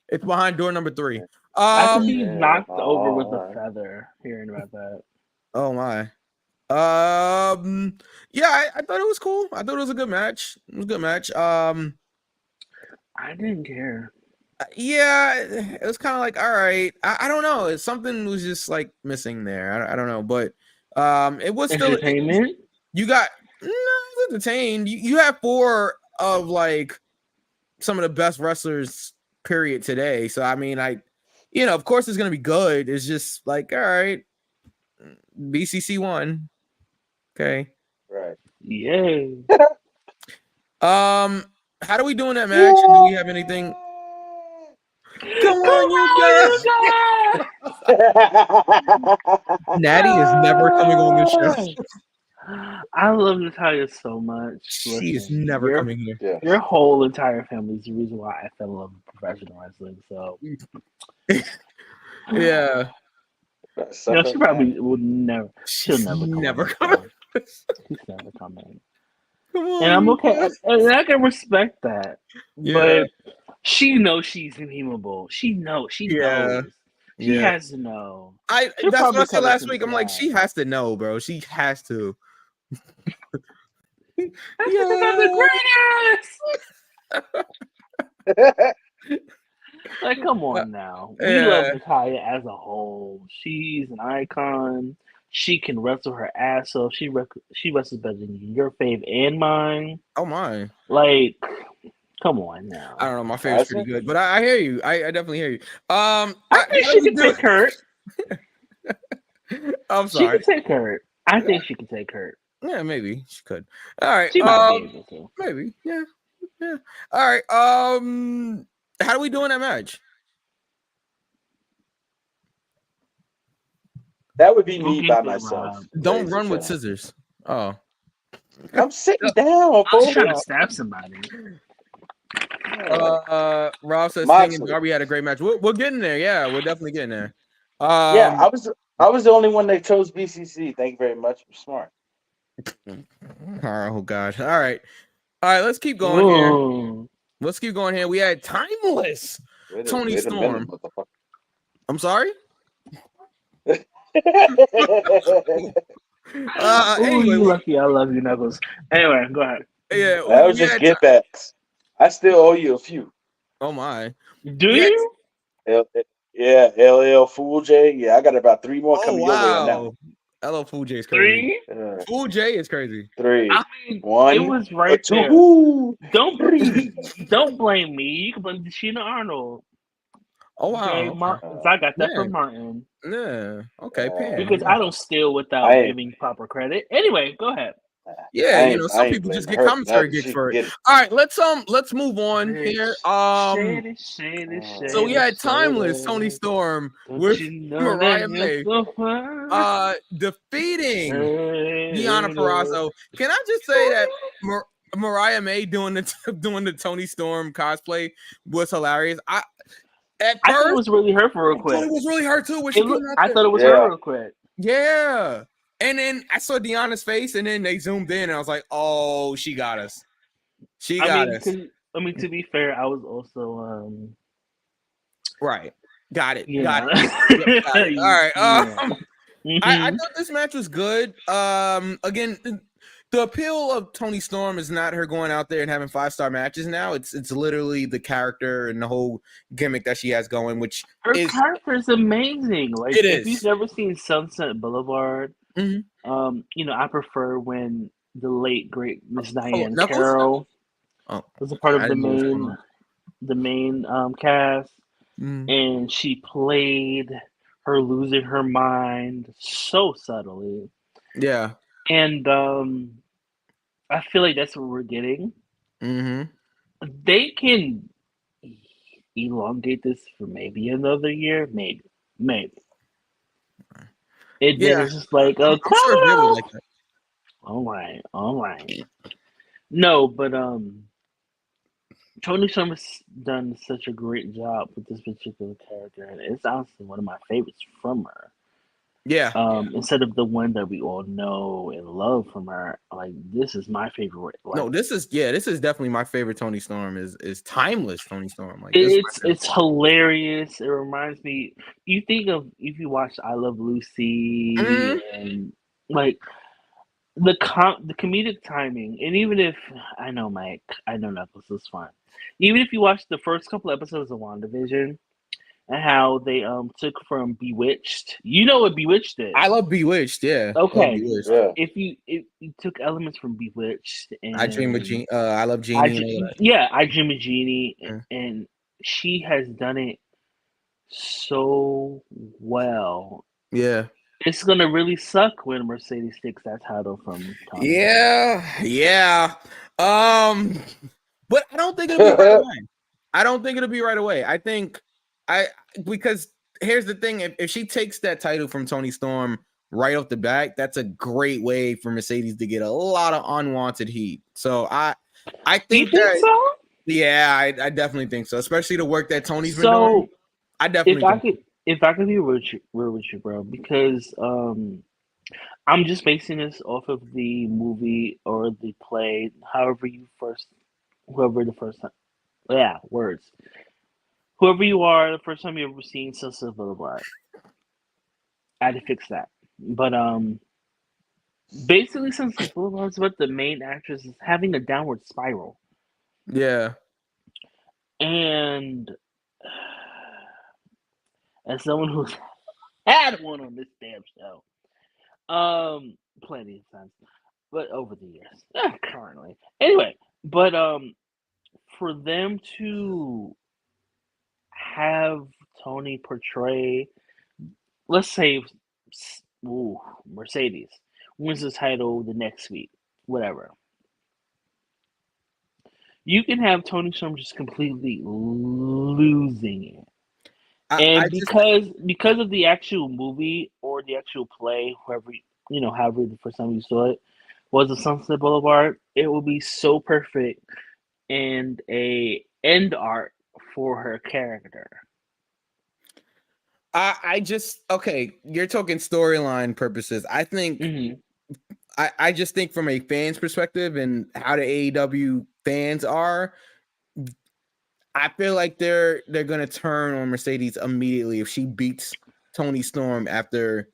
It's behind door number 3. I think he's yeah, knocked over with a alright. feather. Hearing about that. Oh my. Yeah, I thought it was cool. I thought it was a good match. It was a good match. I didn't care. Yeah, it was kind of like, all right. I don't know. Something was just like missing there. I don't know, but it was still Entertainment. You got entertained. You have 4 of like some of the best wrestlers period today. So I mean, of course it's gonna be good. It's just like, all right, BCC won. Okay. Right. Yay. How do we do in that match? Do we have anything? Come on, you guys! Natty is never coming on this show. I love Natalia so much. She is never coming here. Yeah. Your whole entire family is the reason why I fell in love with professional wrestling. So yeah. No, she probably would never. She'll never come. She's never coming. Come on, And I'm okay. And I can respect that. Yeah. But she knows she's inhumable. She knows. She knows. She has to know. That's She'll what I probably said cut last us week. some I'm like, slack. she has to know, bro. She has to. That's because I'm the greatest. Like, come on now. We love Natalia as a whole. She's an icon. She can wrestle her ass off. She wrestles better than your fave and mine. Oh my! Like, come on now. I don't know. My favorite's pretty good, but I hear you. I definitely hear you. I think she can take Kurt. I'm sorry. She can take Kurt. I think she can take Kurt. Yeah, maybe she could. All right. She might be able to. Maybe. Yeah. All right. How do we do in that match? That would be me by myself. Don't run with scissors. Oh. I'm sitting down, I was trying to stab somebody. Rob says Sting and Darby had a great match. We're getting there. Yeah, we're definitely getting there. Yeah, I was the only one that chose BCC. Thank you very much. You're smart. Oh gosh. All right. Let's keep going here. Let's keep going here. We had Timeless Tony Storm. I'm sorry. Anyway, you lucky. I love you, Knuckles. Anyway, go ahead. Yeah, that was just get backs. I still owe you a few. Oh my. Do you? Yeah, LL Fool J. Yeah, I got about 3 more coming your way on that one. LL Fool J is crazy. 3? Fool J is crazy. 3. I mean, 1. It was right there. 2. Don't blame me. You can blame Sheena Arnold. Oh wow. Okay, I got that from Martin. Yeah. Okay. Pam. Because I don't steal without giving proper credit. Anyway, go ahead. Yeah, some people just get commentary gigs for it. All right, let's move on here. So we had Timeless Tony Storm with Mariah May defeating Deonna Purrazzo. Can I just say that Mariah May doing the Tony Storm cosplay was hilarious. At first, I thought it was really her for real quick. It was really her too. I thought it was her real quick. Yeah. And then I saw Deanna's face, and then they zoomed in, and I was like, "Oh, she got us. She got us." To be fair, I was also right. Got it. Yeah. Got it. Got it. All right. I thought this match was good. Again, the appeal of Tony Storm is not her going out there and having 5-star matches now. It's literally the character and the whole gimmick that she has going, which her character is amazing. Like if you've never seen Sunset Boulevard, I prefer when the late great Miss Diane Carroll was a part of the main cast, and she played her losing her mind so subtly. Yeah. And I feel like that's what we're getting. Mm-hmm. They can elongate this for maybe another year, maybe. It's just like, I'm sure they would like that. All right. No, but Tony Summer's done such a great job with this particular character, and it's honestly one of my favorites from her. Yeah. Instead of the one that we all know and love from her, like this is my favorite. Like, No, this is definitely my favorite Tony Storm. Is timeless Tony Storm. Like this it's hilarious. It reminds me. You think of if you watch I Love Lucy and like the comedic timing, and even if I know Knuckles is fine. Even if you watch the first couple episodes of WandaVision and how they took from Bewitched, you know what Bewitched is. I love Bewitched, yeah. Okay, Bewitched. Yeah. if you took elements from Bewitched and I Dream of Genie. I Love Genie. I Dream of Genie, and she has done it so well. Yeah. It's gonna really suck when Mercedes takes that title from Tony. Yeah. But I don't think it'll be right away. I think because here's the thing: if she takes that title from Tony Storm right off the bat, that's a great way for Mercedes to get a lot of unwanted heat. So I think so? Yeah, I definitely think so. Especially the work that Tony's been doing. I definitely if I could be real with you, bro, because I'm just basing this off of the movie or the play, whoever you are, the first time you ever seen Sunset Boulevard. I had to fix that. But basically Sunset Boulevard is what the main actress is having a downward spiral. Yeah. And as someone who's had one on this damn show, plenty of times, but over the years, currently. Anyway, but for them to have Tony portray, let's say, Mercedes wins the title the next week, whatever. You can have Tony Storm just completely losing it. Because of the actual movie or the actual play, however the first time you saw it was a Sunset Boulevard, it will be so perfect and a end art for her character. You're talking storyline purposes. I think I just think from a fan's perspective and how the AEW fans are, I feel like they're gonna turn on Mercedes immediately if she beats Tony Storm after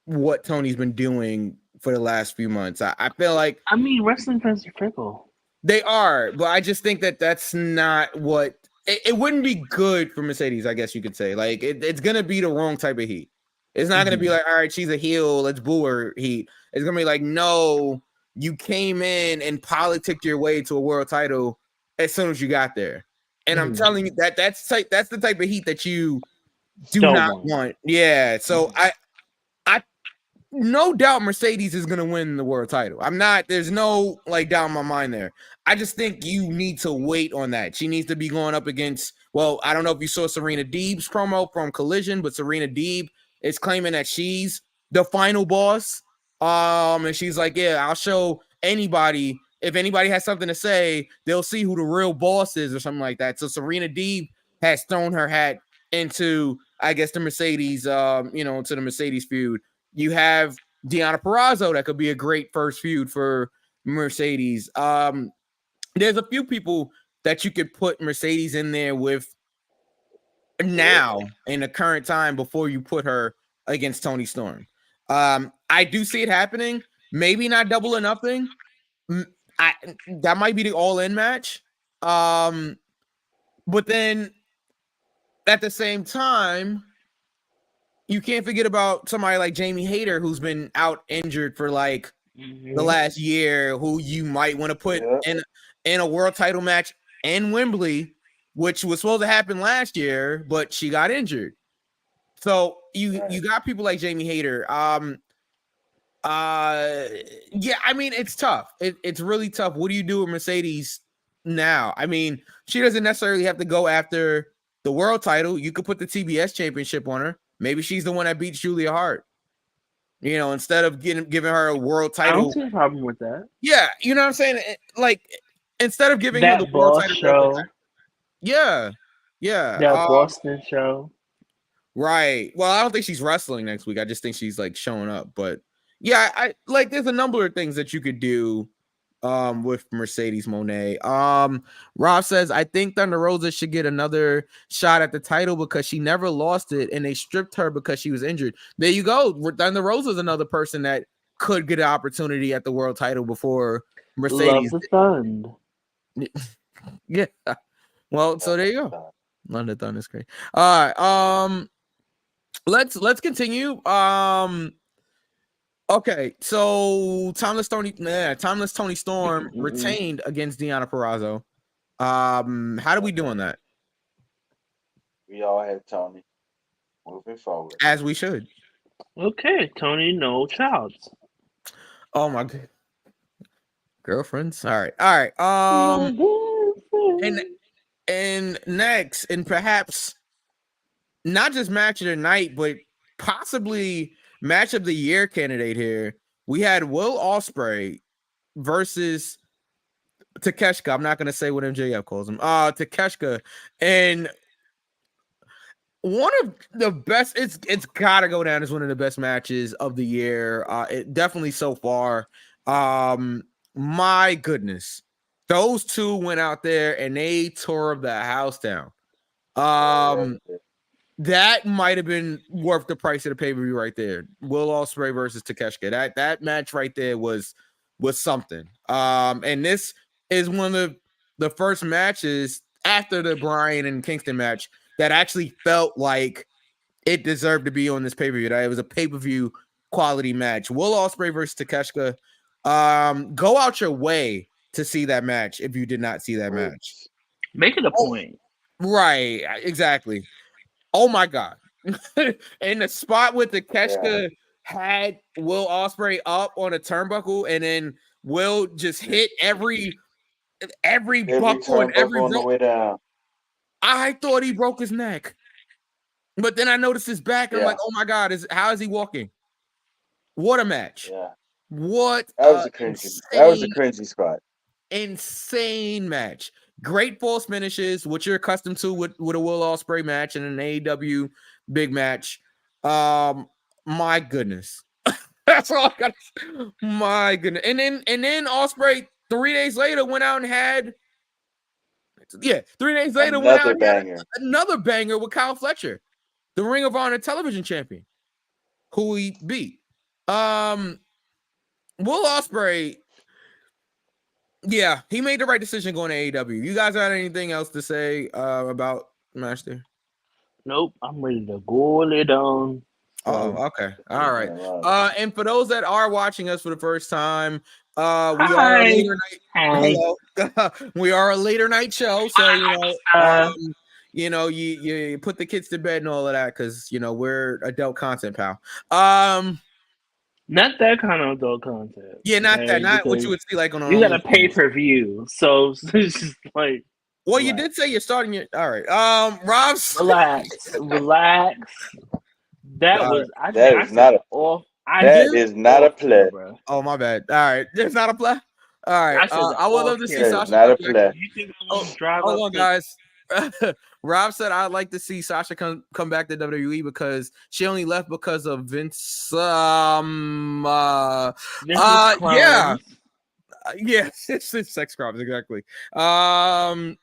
what Tony's been doing for the last few months. I feel like wrestling fans are fickle. They are, but I just think that that's not what it wouldn't be good for Mercedes, I guess you could say. Like it's gonna be the wrong type of heat. It's not gonna be like, all right, she's a heel, let's boo her heat. It's gonna be like, no, you came in and politicked your way to a world title as soon as you got there. And I'm telling you that's the type of heat that you do not want. Yeah. So I no doubt Mercedes is gonna win the world title. There's no doubt in my mind there. I just think you need to wait on that. She needs to be going up against, well, I don't know if you saw Serena Deeb's promo from Collision, but Serena Deeb is claiming that she's the final boss. And she's like, yeah, I'll show anybody. If anybody has something to say, they'll see who the real boss is or something like that. So Serena Deeb has thrown her hat into, I guess, the Mercedes, to the Mercedes feud. You have Deonna Purrazzo that could be a great first feud for Mercedes. There's a few people that you could put Mercedes in there with now in the current time before you put her against Tony Storm. I do see it happening. Maybe not Double or Nothing. That might be the all-in match. But then at the same time, you can't forget about somebody like Jamie Hayter, who's been out injured for the last year, who you might want to put in a world title match in Wembley, which was supposed to happen last year, but she got injured. So you got people like Jamie Hayter. It's tough. It's really tough. What do you do with Mercedes now? She doesn't necessarily have to go after the world title. You could put the TBS championship on her. Maybe she's the one that beats Julia Hart. Instead of giving her a world title. I don't see a problem with that. Yeah, you know what I'm saying? instead of giving her the That world boss title. show. Yeah. That Boston show. Right. Well, I don't think she's wrestling next week. I just think she's like showing up. But yeah, I like there's a number of things that you could do with Mercedes Moné. Rob says, I think Thunder Rosa should get another shot at the title because she never lost it and they stripped her because she was injured. There you go. Thunder Rosa is another person that could get an opportunity at the world title before Mercedes. Love the Thund. Yeah. Well, so there you go. London Thunder is great. All right. Let's continue. Okay, so Timeless Tony Storm retained against Deonna Purrazzo. How do we do on that? We all had Tony. Moving forward. As we should. Okay, Tony, no childs. Oh my god. Girlfriends. All right. And next, and perhaps not just match of the night, but possibly match of the year candidate here. We had Will Ospreay versus Takeshita. I'm not gonna say what MJF calls him. Takeshita, and one of the best. It's gotta go down as one of the best matches of the year. It definitely so far. My goodness, those two went out there and they tore the house down. That might have been worth the price of the pay-per-view right there. Will Ospreay versus Takeshita. That match right there was something. And this is one of the first matches after the Bryan and Kingston match that actually felt like it deserved to be on this pay-per-view. That it was a pay-per-view quality match. Will Ospreay versus Takeshita. Go out your way to see that match if you did not see that match. Make it a point. Right, exactly. Oh my god. And the spot with Takeshita had Will Ospreay up on a turnbuckle, and then Will just hit every buckle and every on the way down. I thought he broke his neck. But then I noticed his back, and I'm like, oh my god, how is he walking? What a match. Yeah. What that was a cringy spot. Insane match. Great false finishes, which you're accustomed to with a Will Ospreay match and an AEW big match. My goodness. That's all I got. My goodness. And then Ospreay 3 days later went out and had 3 days later went out and had another banger with Kyle Fletcher, the Ring of Honor television champion, who he beat. Will Ospreay, yeah, he made the right decision going to AEW. You guys got anything else to say about Master? Nope, I'm ready to go lay down. Oh, okay. All right. And for those that are watching us for the first time, we are a later night. Hello. We are a later night show, so you put the kids to bed and all of that because we're adult content, pal. Not that kind of adult content. Yeah, not what you would see like on. You got a pay-per-view, so it's just like. Well, you did say you're starting your. All right, Rob's. Relax. That is not a play. Bro. Oh my bad. All right, there's not a play. All right, I would love to see Sasha. Not a play. Hold on, guys. Rob said I'd like to see Sasha come back to WWE because she only left because of Vince. Yeah, it's sex crimes exactly. Yeah,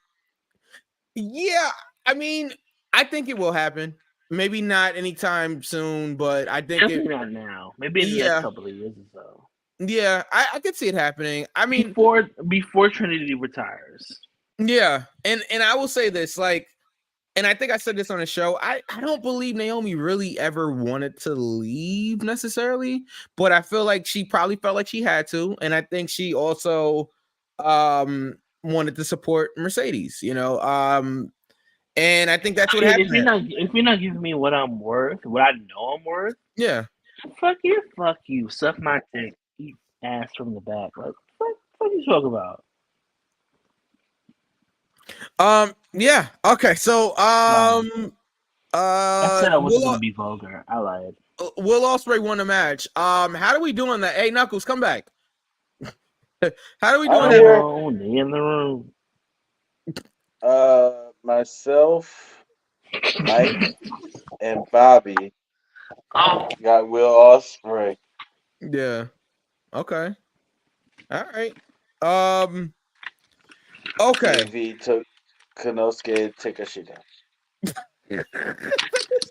I mean, I think it will happen. Maybe not anytime soon, but I think definitely not now. Maybe in the next couple of years or so. Yeah, I could see it happening. I mean, before Trinity retires. Yeah, and I will say this, like, and I think I said this on the show. I don't believe Naomi really ever wanted to leave necessarily, but I feel like she probably felt like she had to, and I think she also wanted to support Mercedes, and I think that's what happened. If you're not giving me what I'm worth, what I know I'm worth, yeah, fuck you, suck my dick, eat ass from the back. Like, what you talk about? Yeah. Okay. So, I said I wasn't gonna be vulgar. I lied. Will Ospreay won the match. How do we do on that? Hey, Knuckles, come back. How do we I'm doing here. that? Only in the room. Myself, Mike, and Bobby Oh, got Will Ospreay. Yeah. Okay. All right. Okay. King V took Konosuke Takeshita.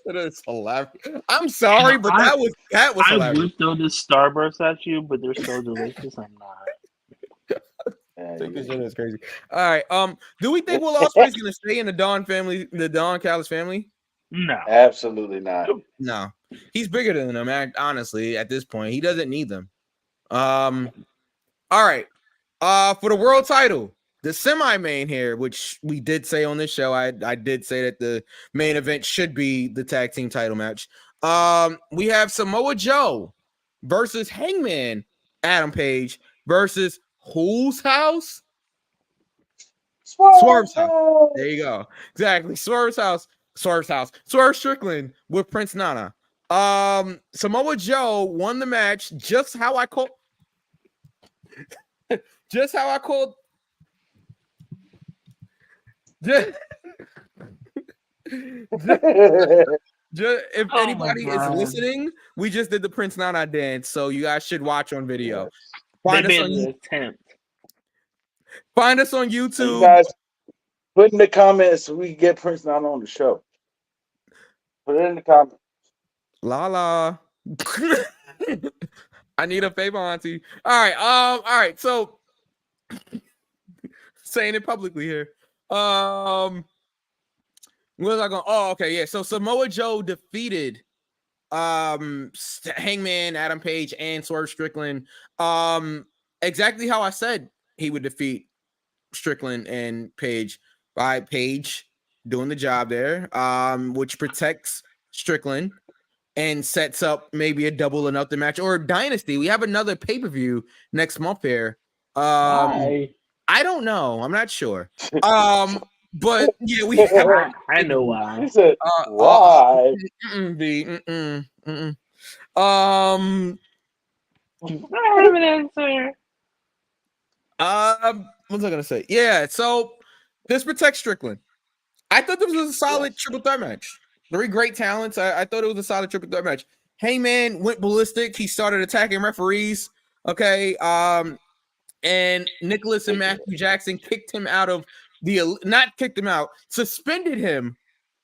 That's hilarious. I'm sorry, but that was I hilarious. would throw this Starburst at you, but they're so delicious. I'm not. Take this shit is crazy. All right. Do we think Will Ospreay's gonna stay in the Don family, the Don Callis family? No. Absolutely not. No. He's bigger than them, honestly, at this point. He doesn't need them. All right. For the world title, the semi-main here, which we did say on this show, I did say that the main event should be the tag team title match. We have Samoa Joe versus Hangman Adam Page versus whose house? Swerve's house. There you go. Exactly. Swerve's house. Swerve Strickland with Prince Nana. Samoa Joe won the match just how I called. Just how I called. Just, if anybody is listening, we just did the Prince Nana dance, so you guys should watch on video. Find us on YouTube. You guys put in the comments so we can get Prince Nana on the show. Put it in the comments. La. I need a favor, Auntie. All right. So saying it publicly here. Where was I going? Oh, okay, yeah. So Samoa Joe defeated Hangman, Adam Page, and Swerve Strickland. Exactly how I said he would defeat Strickland and Page by Page doing the job there, which protects Strickland and sets up maybe a double or nothing match or Dynasty. We have another pay-per-view next month here. I don't know. I'm not sure. But yeah, we have. I know why. He said, why? I have an answer. What was I gonna say? Yeah, so this protects Strickland. I thought this was a solid triple threat match. Three great talents. I thought it was a solid triple threat match. Hangman went ballistic. He started attacking referees. Okay. And Nicholas and Matthew Jackson kicked him out of suspended him,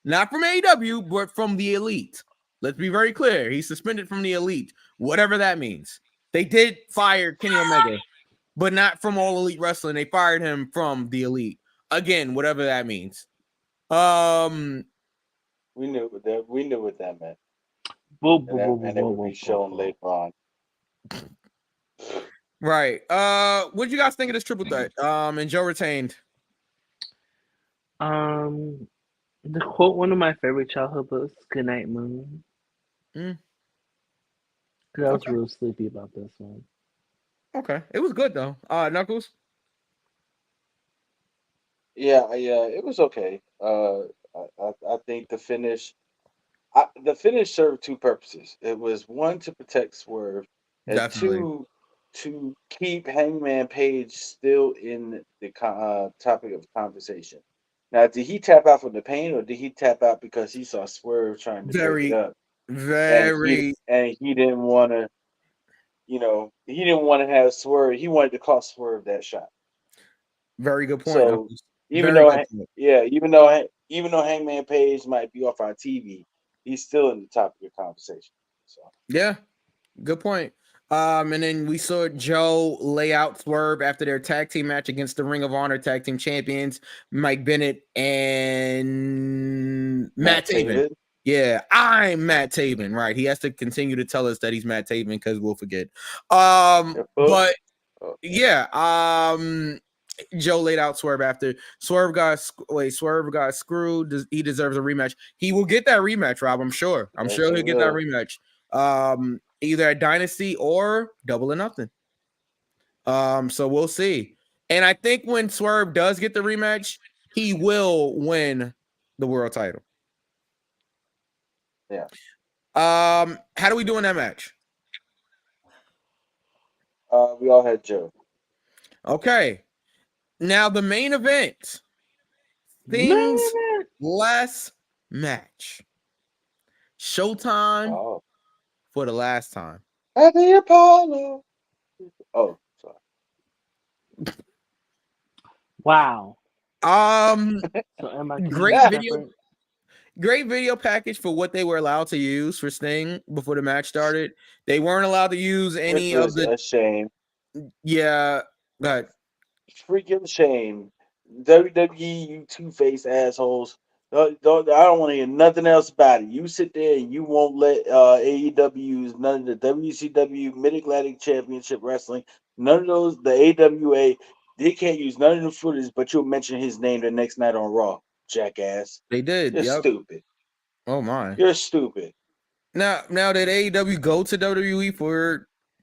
not from AEW, but from the Elite. Let's be very clear. He's suspended from the Elite, whatever that means. They did fire Kenny Omega, but not from All Elite Wrestling. They fired him from the Elite. Again, whatever that means. We knew what that meant. And it would be shown later on. Right. What did you guys think of this triple threat? And Joe retained. The quote, one of my favorite childhood books, Good Night Moon. Because I was real sleepy about this one. Okay. It was good though. Knuckles? Yeah, it was okay. I think the finish served two purposes. It was one to protect Swerve, and Definitely. two to keep Hangman Page still in the topic of conversation. Now, did he tap out from the pain, or did he tap out because he saw Swerve trying to break it up? And he didn't want to, he didn't want to have Swerve. He wanted to cost Swerve that shot. Very good point. So even though Hangman Page might be off our TV, he's still in the topic of conversation. So yeah, good point. And then we saw Joe lay out Swerve after their tag team match against the Ring of Honor tag team champions, Mike Bennett and Matt Taven. Yeah, I'm Matt Taven, right? He has to continue to tell us that he's Matt Taven because we'll forget. But yeah, Joe laid out Swerve after Swerve got screwed. He deserves a rematch. He will get that rematch, Rob. I'm sure he'll get that rematch. Either at Dynasty or Double or Nothing. So we'll see. And I think when Swerve does get the rematch, he will win the world title. Yeah. How do we do in that match? We all had Joe. Okay. Now the main event. Things last match. Showtime for the last time. At the Apollo. Oh, sorry. Wow. So Great video package for what they were allowed to use for Sting before the match started. They weren't allowed to use any Which was of the a shame. Yeah, but freaking shame. WWE, you two-faced assholes. I don't want to hear nothing else about it. You sit there and you won't let AEW use none of the WCW Mid-Atlantic Championship Wrestling, none of those, the AWA. They can't use none of the footage, but you'll mention his name the next night on Raw, jackass. They did. You're stupid. Oh my. You're stupid. Now did AEW go to WWE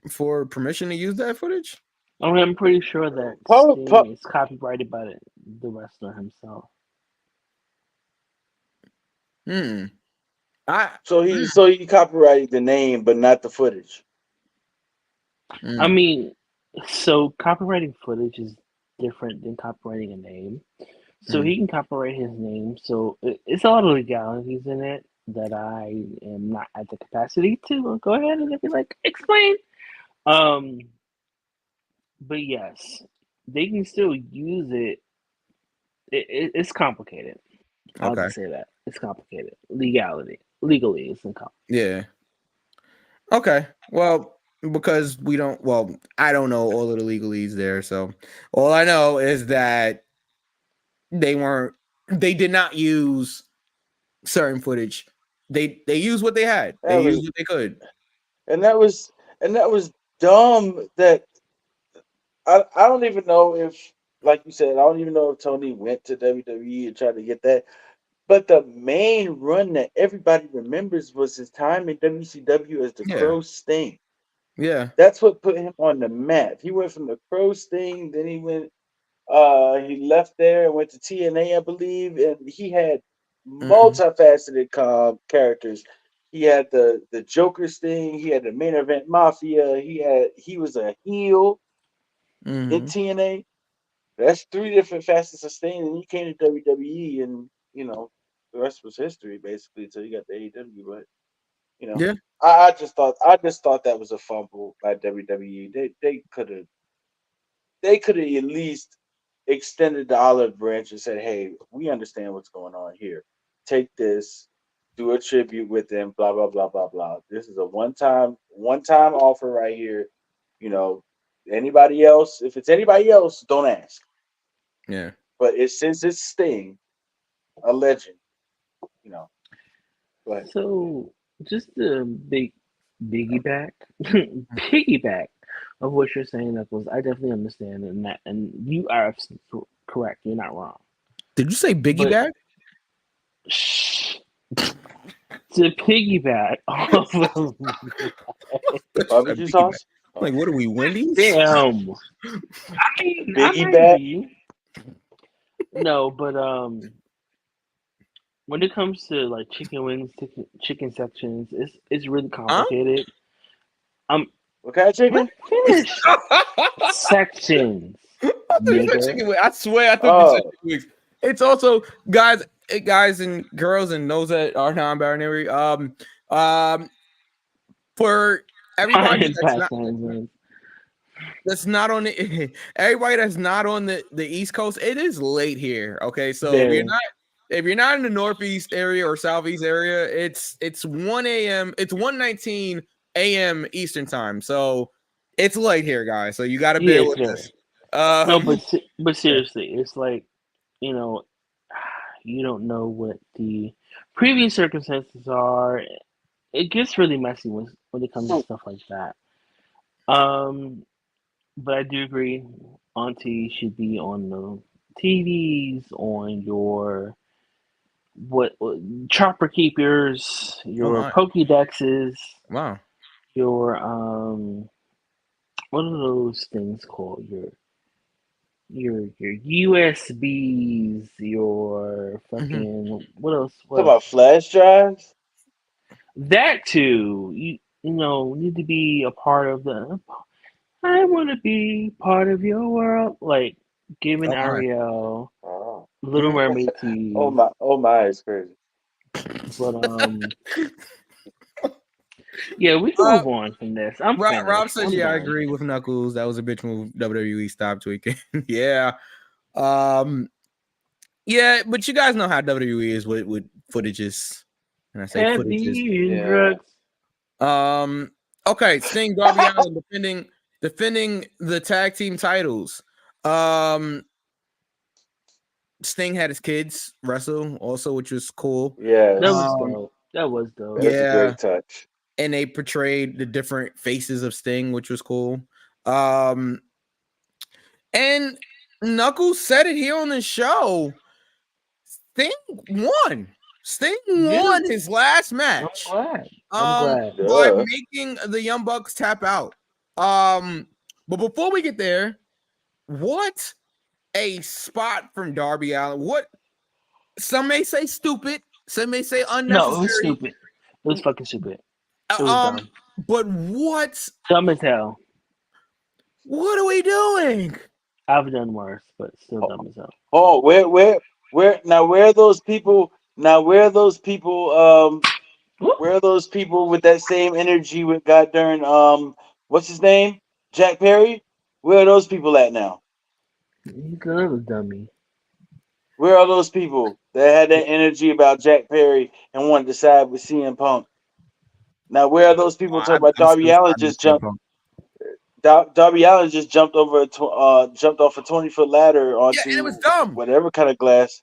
for permission to use that footage? I'm pretty sure that Sting is copyrighted by the wrestler himself. So he copyrighted the name, but not the footage. I mean, so copyrighting footage is different than copyrighting a name. So he can copyright his name. So it's a lot of legalities in it that I am not at the capacity to go ahead and be like explain. But yes, they can still use it. It's complicated. I'll just say that it's complicated. Legally, it's complicated. Yeah. Okay. Well, because I don't know all of the legalese there. So all I know is that they did not use certain footage. They used what they had. They used what they could. And that was dumb. That I don't even know if, like you said, I don't even know if Tony went to WWE and tried to get that. But the main run that everybody remembers was his time in WCW as the Crow Sting. Yeah. That's what put him on the map. He went from the Crow Sting, then he left there and went to TNA, I believe, and he had multifaceted characters. He had the Joker Sting, he had the Main Event Mafia, he was a heel in TNA. That's 3 different facets of Sting, and he came to WWE, and the rest was history basically until you got the AEW. But I just thought that was a fumble by WWE. They could have at least extended the olive branch and said, "Hey, we understand what's going on here. Take this, do a tribute with them. Blah blah blah blah blah. This is a one-time offer right here. Anybody else? If it's anybody else, don't ask." Yeah. But since it's Sting, a legend, But so just the piggyback of what you're saying, Knuckles, I definitely understand, and you are absolutely correct. You're not wrong. Did you say piggyback? To piggyback off of barbecue sauce. Like, what are we, Wendy's? Damn. I mean, piggyback. No, but when it comes to like chicken wings, chicken sections, it's really complicated. What kind of chicken? Finish. Sections. I swear, I thought you said chicken wings. It's also guys and girls and those that are non-binary. For everybody that's not on the everybody that's not on the East Coast, it is late here. Okay, so if you're not in the Northeast area or Southeast area, it's 1 a.m. It's 1:19 a.m. Eastern time. So it's late here, guys. So you got to bear with us. No, but seriously, it's like, you don't know what the previous circumstances are. It gets really messy when it comes to stuff like that. But I do agree, Auntie should be on the TVs, on your chopper keepers, your Pokédexes. Wow. Your what are those things called? Your USBs, your fucking what else? What about flash drives? That too. You need to be a part of the I want to be part of your world. Like, giving Oh my. Ariel, Oh, Little Mm. Mermaid tease. oh my, it's crazy. But yeah, we can move on from this. I'm finished. Rob says, I'm "Yeah, I done. agree with Knuckles. That was a bitch move. WWE stop tweaking." Yeah, yeah, but you guys know how WWE is with footages, and I say footages. Heavy Yeah. drugs. Okay, Sting, Darby Allin defending the tag team titles. Sting had his kids wrestle also, which was cool. Yes. That was dope. That was dope. That's a Yeah, great touch. and they portrayed the different faces of Sting, which was cool. And Knuckles said it here on the show. Sting won. Sting won his last match. I'm glad. By Duh. making the Young Bucks tap out. But before we get there, what a spot from Darby Allin. What some may say stupid, some may say unnecessary. No, it was stupid. It was fucking stupid. It was dumb. But what? Dumb as hell. What are we doing? I've done worse, but still dumb as hell. Oh, where now? Where are those people? Now, where are those people? Where are those people with that same energy with God darn what's his name? Jack Perry? Where are those people at now? He's another dummy. Where are those people that had that energy about Jack Perry and wanted to side with CM Punk? Now, where are those people talking about Darby Allin just jumped? Darby Allin just jumped over jumped off a 20-foot ladder onto and it was dumb. whatever kind of glass.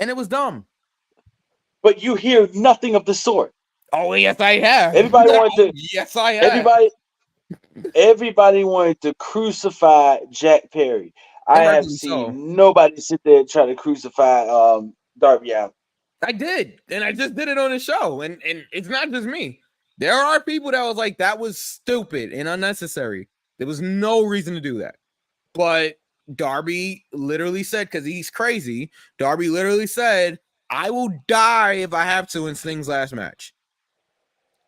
And it was dumb. But you hear nothing of the sort. Oh yes, I have. Everybody wanted to. Yes, I have. Everybody wanted to crucify Jack Perry. I have seen nobody sit there and try to crucify Darby Allin. I did, and I just did it on the show, and it's not just me. There are people that was like, that was stupid and unnecessary. There was no reason to do that. But Darby literally said, because he's crazy, Darby literally said, I will die if I have to in Sting's last match.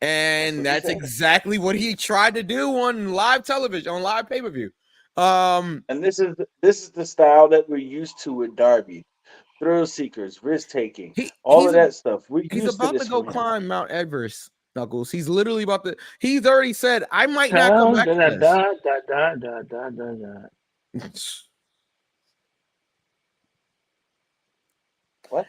And that's exactly what he tried to do on live television, on live pay-per-view. And this is the style that we're used to with Darby. Thrill seekers, risk taking, all of that stuff. He's about to go climb Mount Everest, Knuckles. He's literally about to. He's already said, I might not come back to this. What?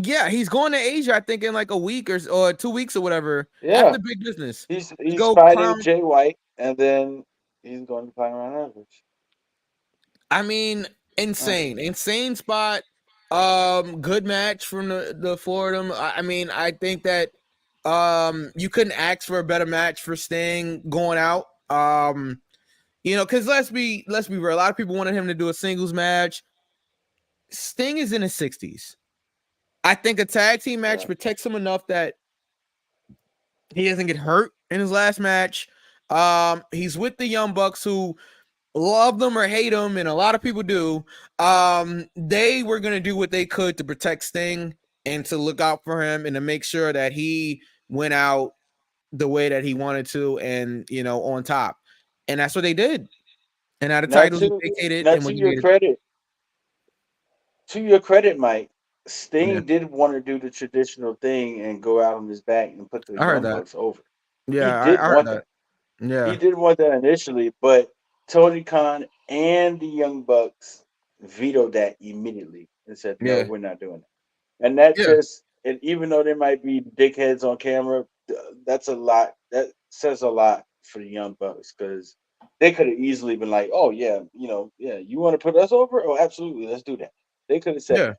Yeah, he's going to Asia, I think, in like a week or 2 weeks or whatever. Yeah, after big business. He's fighting Jay White, and then he's going to fight around Everest. I mean, insane spot. Good match from the Florida. I mean, I think that you couldn't ask for a better match for Sting going out. You know, because let's be real. A lot of people wanted him to do a singles match. Sting is in his 60s. I think a tag team match protects him enough that he doesn't get hurt in his last match. He's with the Young Bucks, who love them or hate them, and a lot of people do. They were going to do what they could to protect Sting and to look out for him and to make sure that he went out the way that he wanted to and, you know, on top. And that's what they did. And now the titles vacated. Now, to your credit, Mike, Sting did want to do the traditional thing and go out on his back and put the Young Bucks over. Yeah, he did I heard that. Yeah, he did want that initially, but Tony Khan and the Young Bucks vetoed that immediately and said, "No, we're not doing it." And that and even though there might be dickheads on camera, that's a lot. That says a lot for the Young Bucks, because they could have easily been like, "Oh yeah, you want to put us over? Oh, absolutely, let's do that." They could have said,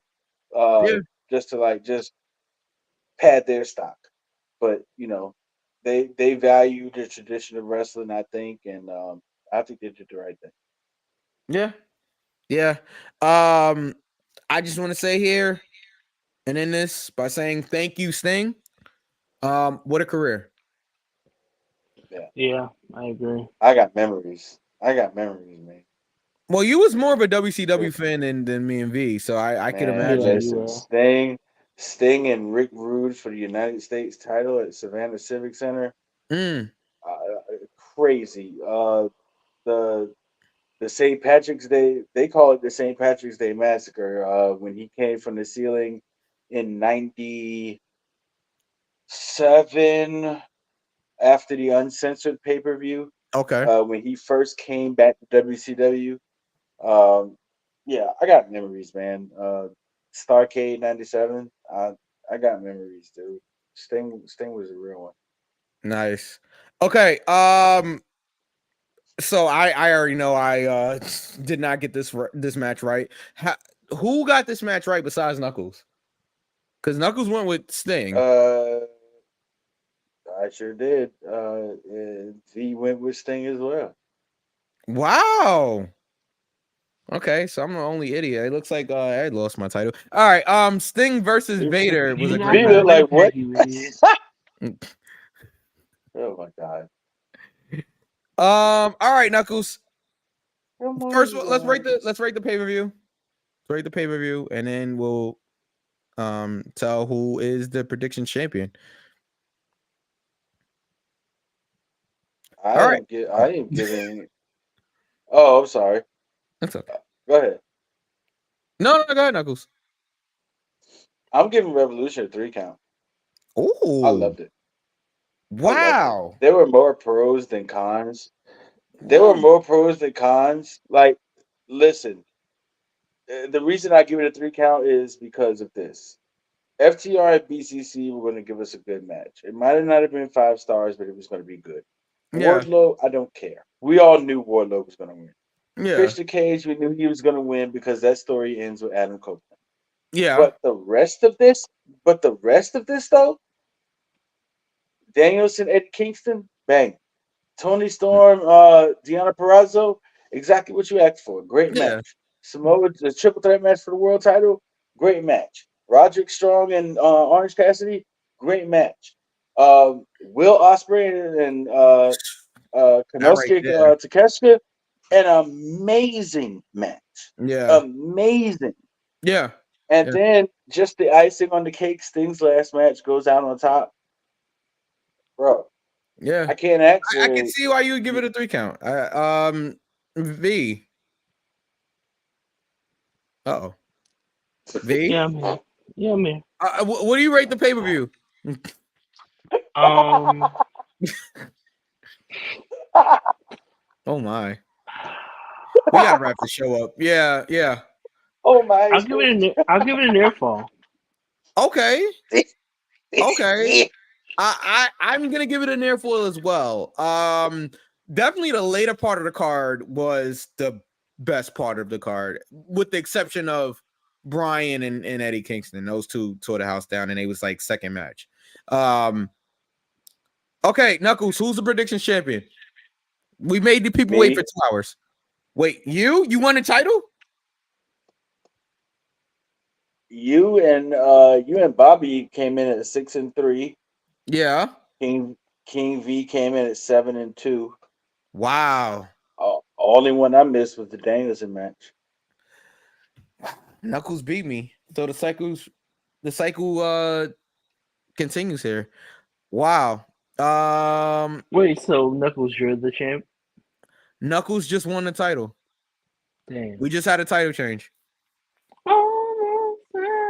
just to pad their stock, but they value the tradition of wrestling, I think, and I think they did the right thing. Yeah. I just want to say here and in this by saying thank you, Sting. What a career. Yeah, I agree. I got memories, man. Well, you was more of a WCW fan than me and V, so I could imagine. Listen, Sting and Rick Rude for the United States title at Savannah Civic Center. crazy. The St. Patrick's Day, they call it the St. Patrick's Day Massacre. When he came from the ceiling in '97 after the uncensored pay per view. Okay. When he first came back to WCW. Yeah, I got memories, man. Starcade '97. I got memories, dude. Sting was a real one. Nice. Okay. So I already know I did not get this match right. Who got this match right besides Knuckles? Because Knuckles went with Sting. I sure did. And he went with Sting as well. Wow. Okay, so I'm the only idiot. It looks like I lost my title. All right, Sting versus Vader was a great match. Like what? Oh my god. All right, Knuckles. First, on, let's rate the pay-per-view. Rate the pay-per-view, and then we'll tell who is the prediction champion. I am giving. Oh, I'm sorry. That's okay. Go ahead. No, go ahead, Knuckles. I'm giving Revolution a 3 count. Oh, I loved it. Wow. There were more pros than cons. Like, listen, the reason I give it a 3 count is because of this. FTR and BCC were going to give us a good match. It might have not have been 5 stars, but it was going to be good. Yeah. Wardlow, I don't care. We all knew Wardlow was going to win. Yeah. Christian Cage, we knew he was going to win because that story ends with Adam Copeland. Yeah. But the rest of this though, Danielson, Eddie Kingston, bang. Tony Storm, Deonna Purrazzo, exactly what you asked for. Great match. Samoa, the triple threat match for the world title, great match. Roderick Strong and Orange Cassidy, great match. Will Ospreay and Konosuke Takeshita, an amazing match. Yeah. Amazing. Yeah. And then just the icing on the cake, Sting's last match goes out on top. Bro. Yeah. I can't ask. I can see why you would give it a 3 count. V. Uh-oh. V? Yeah, I'm here. Yeah, I'm here. What do you rate the pay-per-view? Oh my. We gotta wrap the show up. Yeah. Oh my. I'll give it an airfall. Okay. I'm gonna give it an airfoil as well. Definitely the later part of the card was the best part of the card, with the exception of Bryan and Eddie Kingston. Those two tore the house down, and it was like second match. Okay, Knuckles, who's the prediction champion? We made the people wait for 2 hours. Wait, you won the title? You and Bobby came in at 6-3. Yeah. King V came in at 7-2. Wow. Only one I missed was the Danielson match. Knuckles beat me. So the cycle continues here. Wow. Wait, so Knuckles, you're the champ? Knuckles just won the title. Damn. We just had a title change.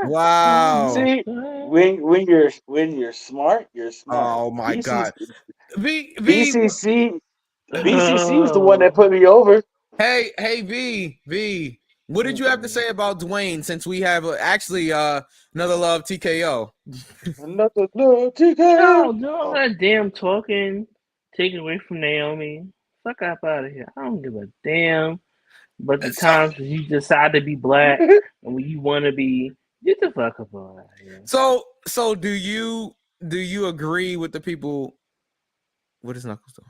Wow. See, when you're smart, you're smart. Oh my god. BCC is the one that put me over. Hey, V. What did you have to say about Dwayne, since we have actually another love TKO? Another love TKO. No, do all that damn talking, taking away from Naomi. Fuck up out of here. I don't give a damn. But the times when you decide to be black and when you want to be, get the fuck up out of here. So do you agree with the people? What is Knuckles doing?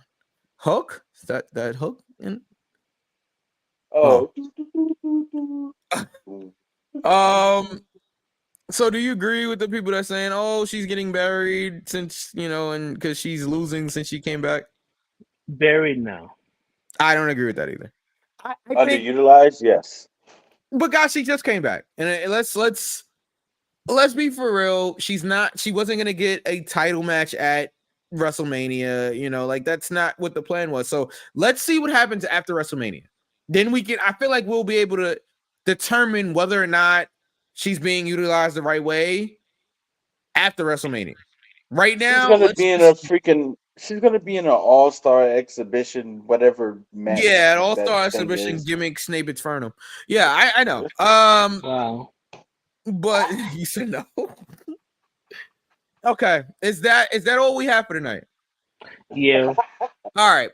Hook? Is that Hook? Oh. So do you agree with the people that are saying, "Oh, she's getting buried since and because she's losing since she came back"? Buried now. I don't agree with that either. I Underutilized, yes. But guys, she just came back, and let's be for real. She wasn't gonna get a title match at WrestleMania. You know, like that's not what the plan was. So let's see what happens after WrestleMania. Then I feel like we'll be able to determine whether or not she's being utilized the right way after WrestleMania. Right now, she's gonna be in an all-star exhibition, whatever match. Yeah, an all-star that thing exhibition is. gimmick Snape Infernum. Yeah, I know. Wow. But you said no. Okay. Is that all we have for tonight? Yeah. All right.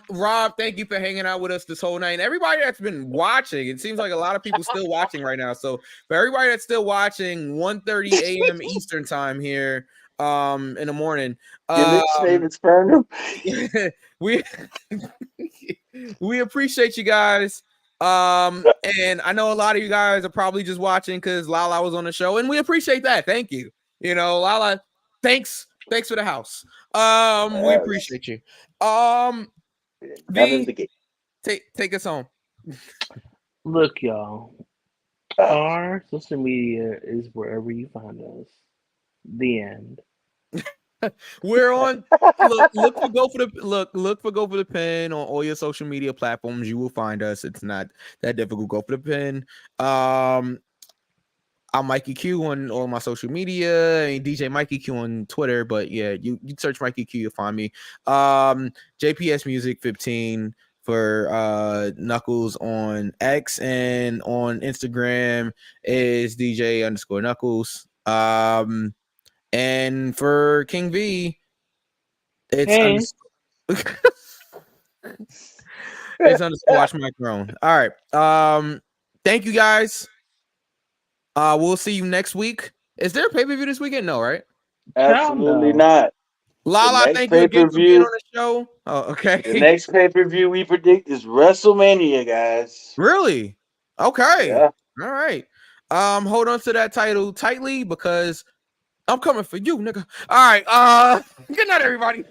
Rob, thank you for hanging out with us this whole night. And everybody that's been watching, it seems like a lot of people still watching right now. So for everybody that's still watching, 1:30 a.m. Eastern time here in the morning. we appreciate you guys. And I know a lot of you guys are probably just watching because Lala was on the show, and we appreciate that. Thank you. You know, Lala, thanks for the house. We appreciate you. V, take us home. Look, y'all. Our social media is wherever you find us. The end. We're on. Look for Go for the Pin on all your social media platforms. You will find us. It's not that difficult. Go for the Pin. I'm Mikey Q on all my social media. DJ Mikey Q on Twitter. But yeah, you search Mikey Q, you'll find me. JPS Music 15 for Knuckles on X, and on Instagram is DJ_Knuckles. And for King V, it's it's underscore Watch My Throne. All right. Thank you guys. We'll see you next week. Is there a pay-per-view this weekend? No, right? Absolutely not. Lala, thank you again for being on the show. Oh, okay. The next pay-per-view we predict is WrestleMania, guys. Really? Okay. Yeah. All right. Hold on to that title tightly because I'm coming for you, nigga. All right. Good night, everybody.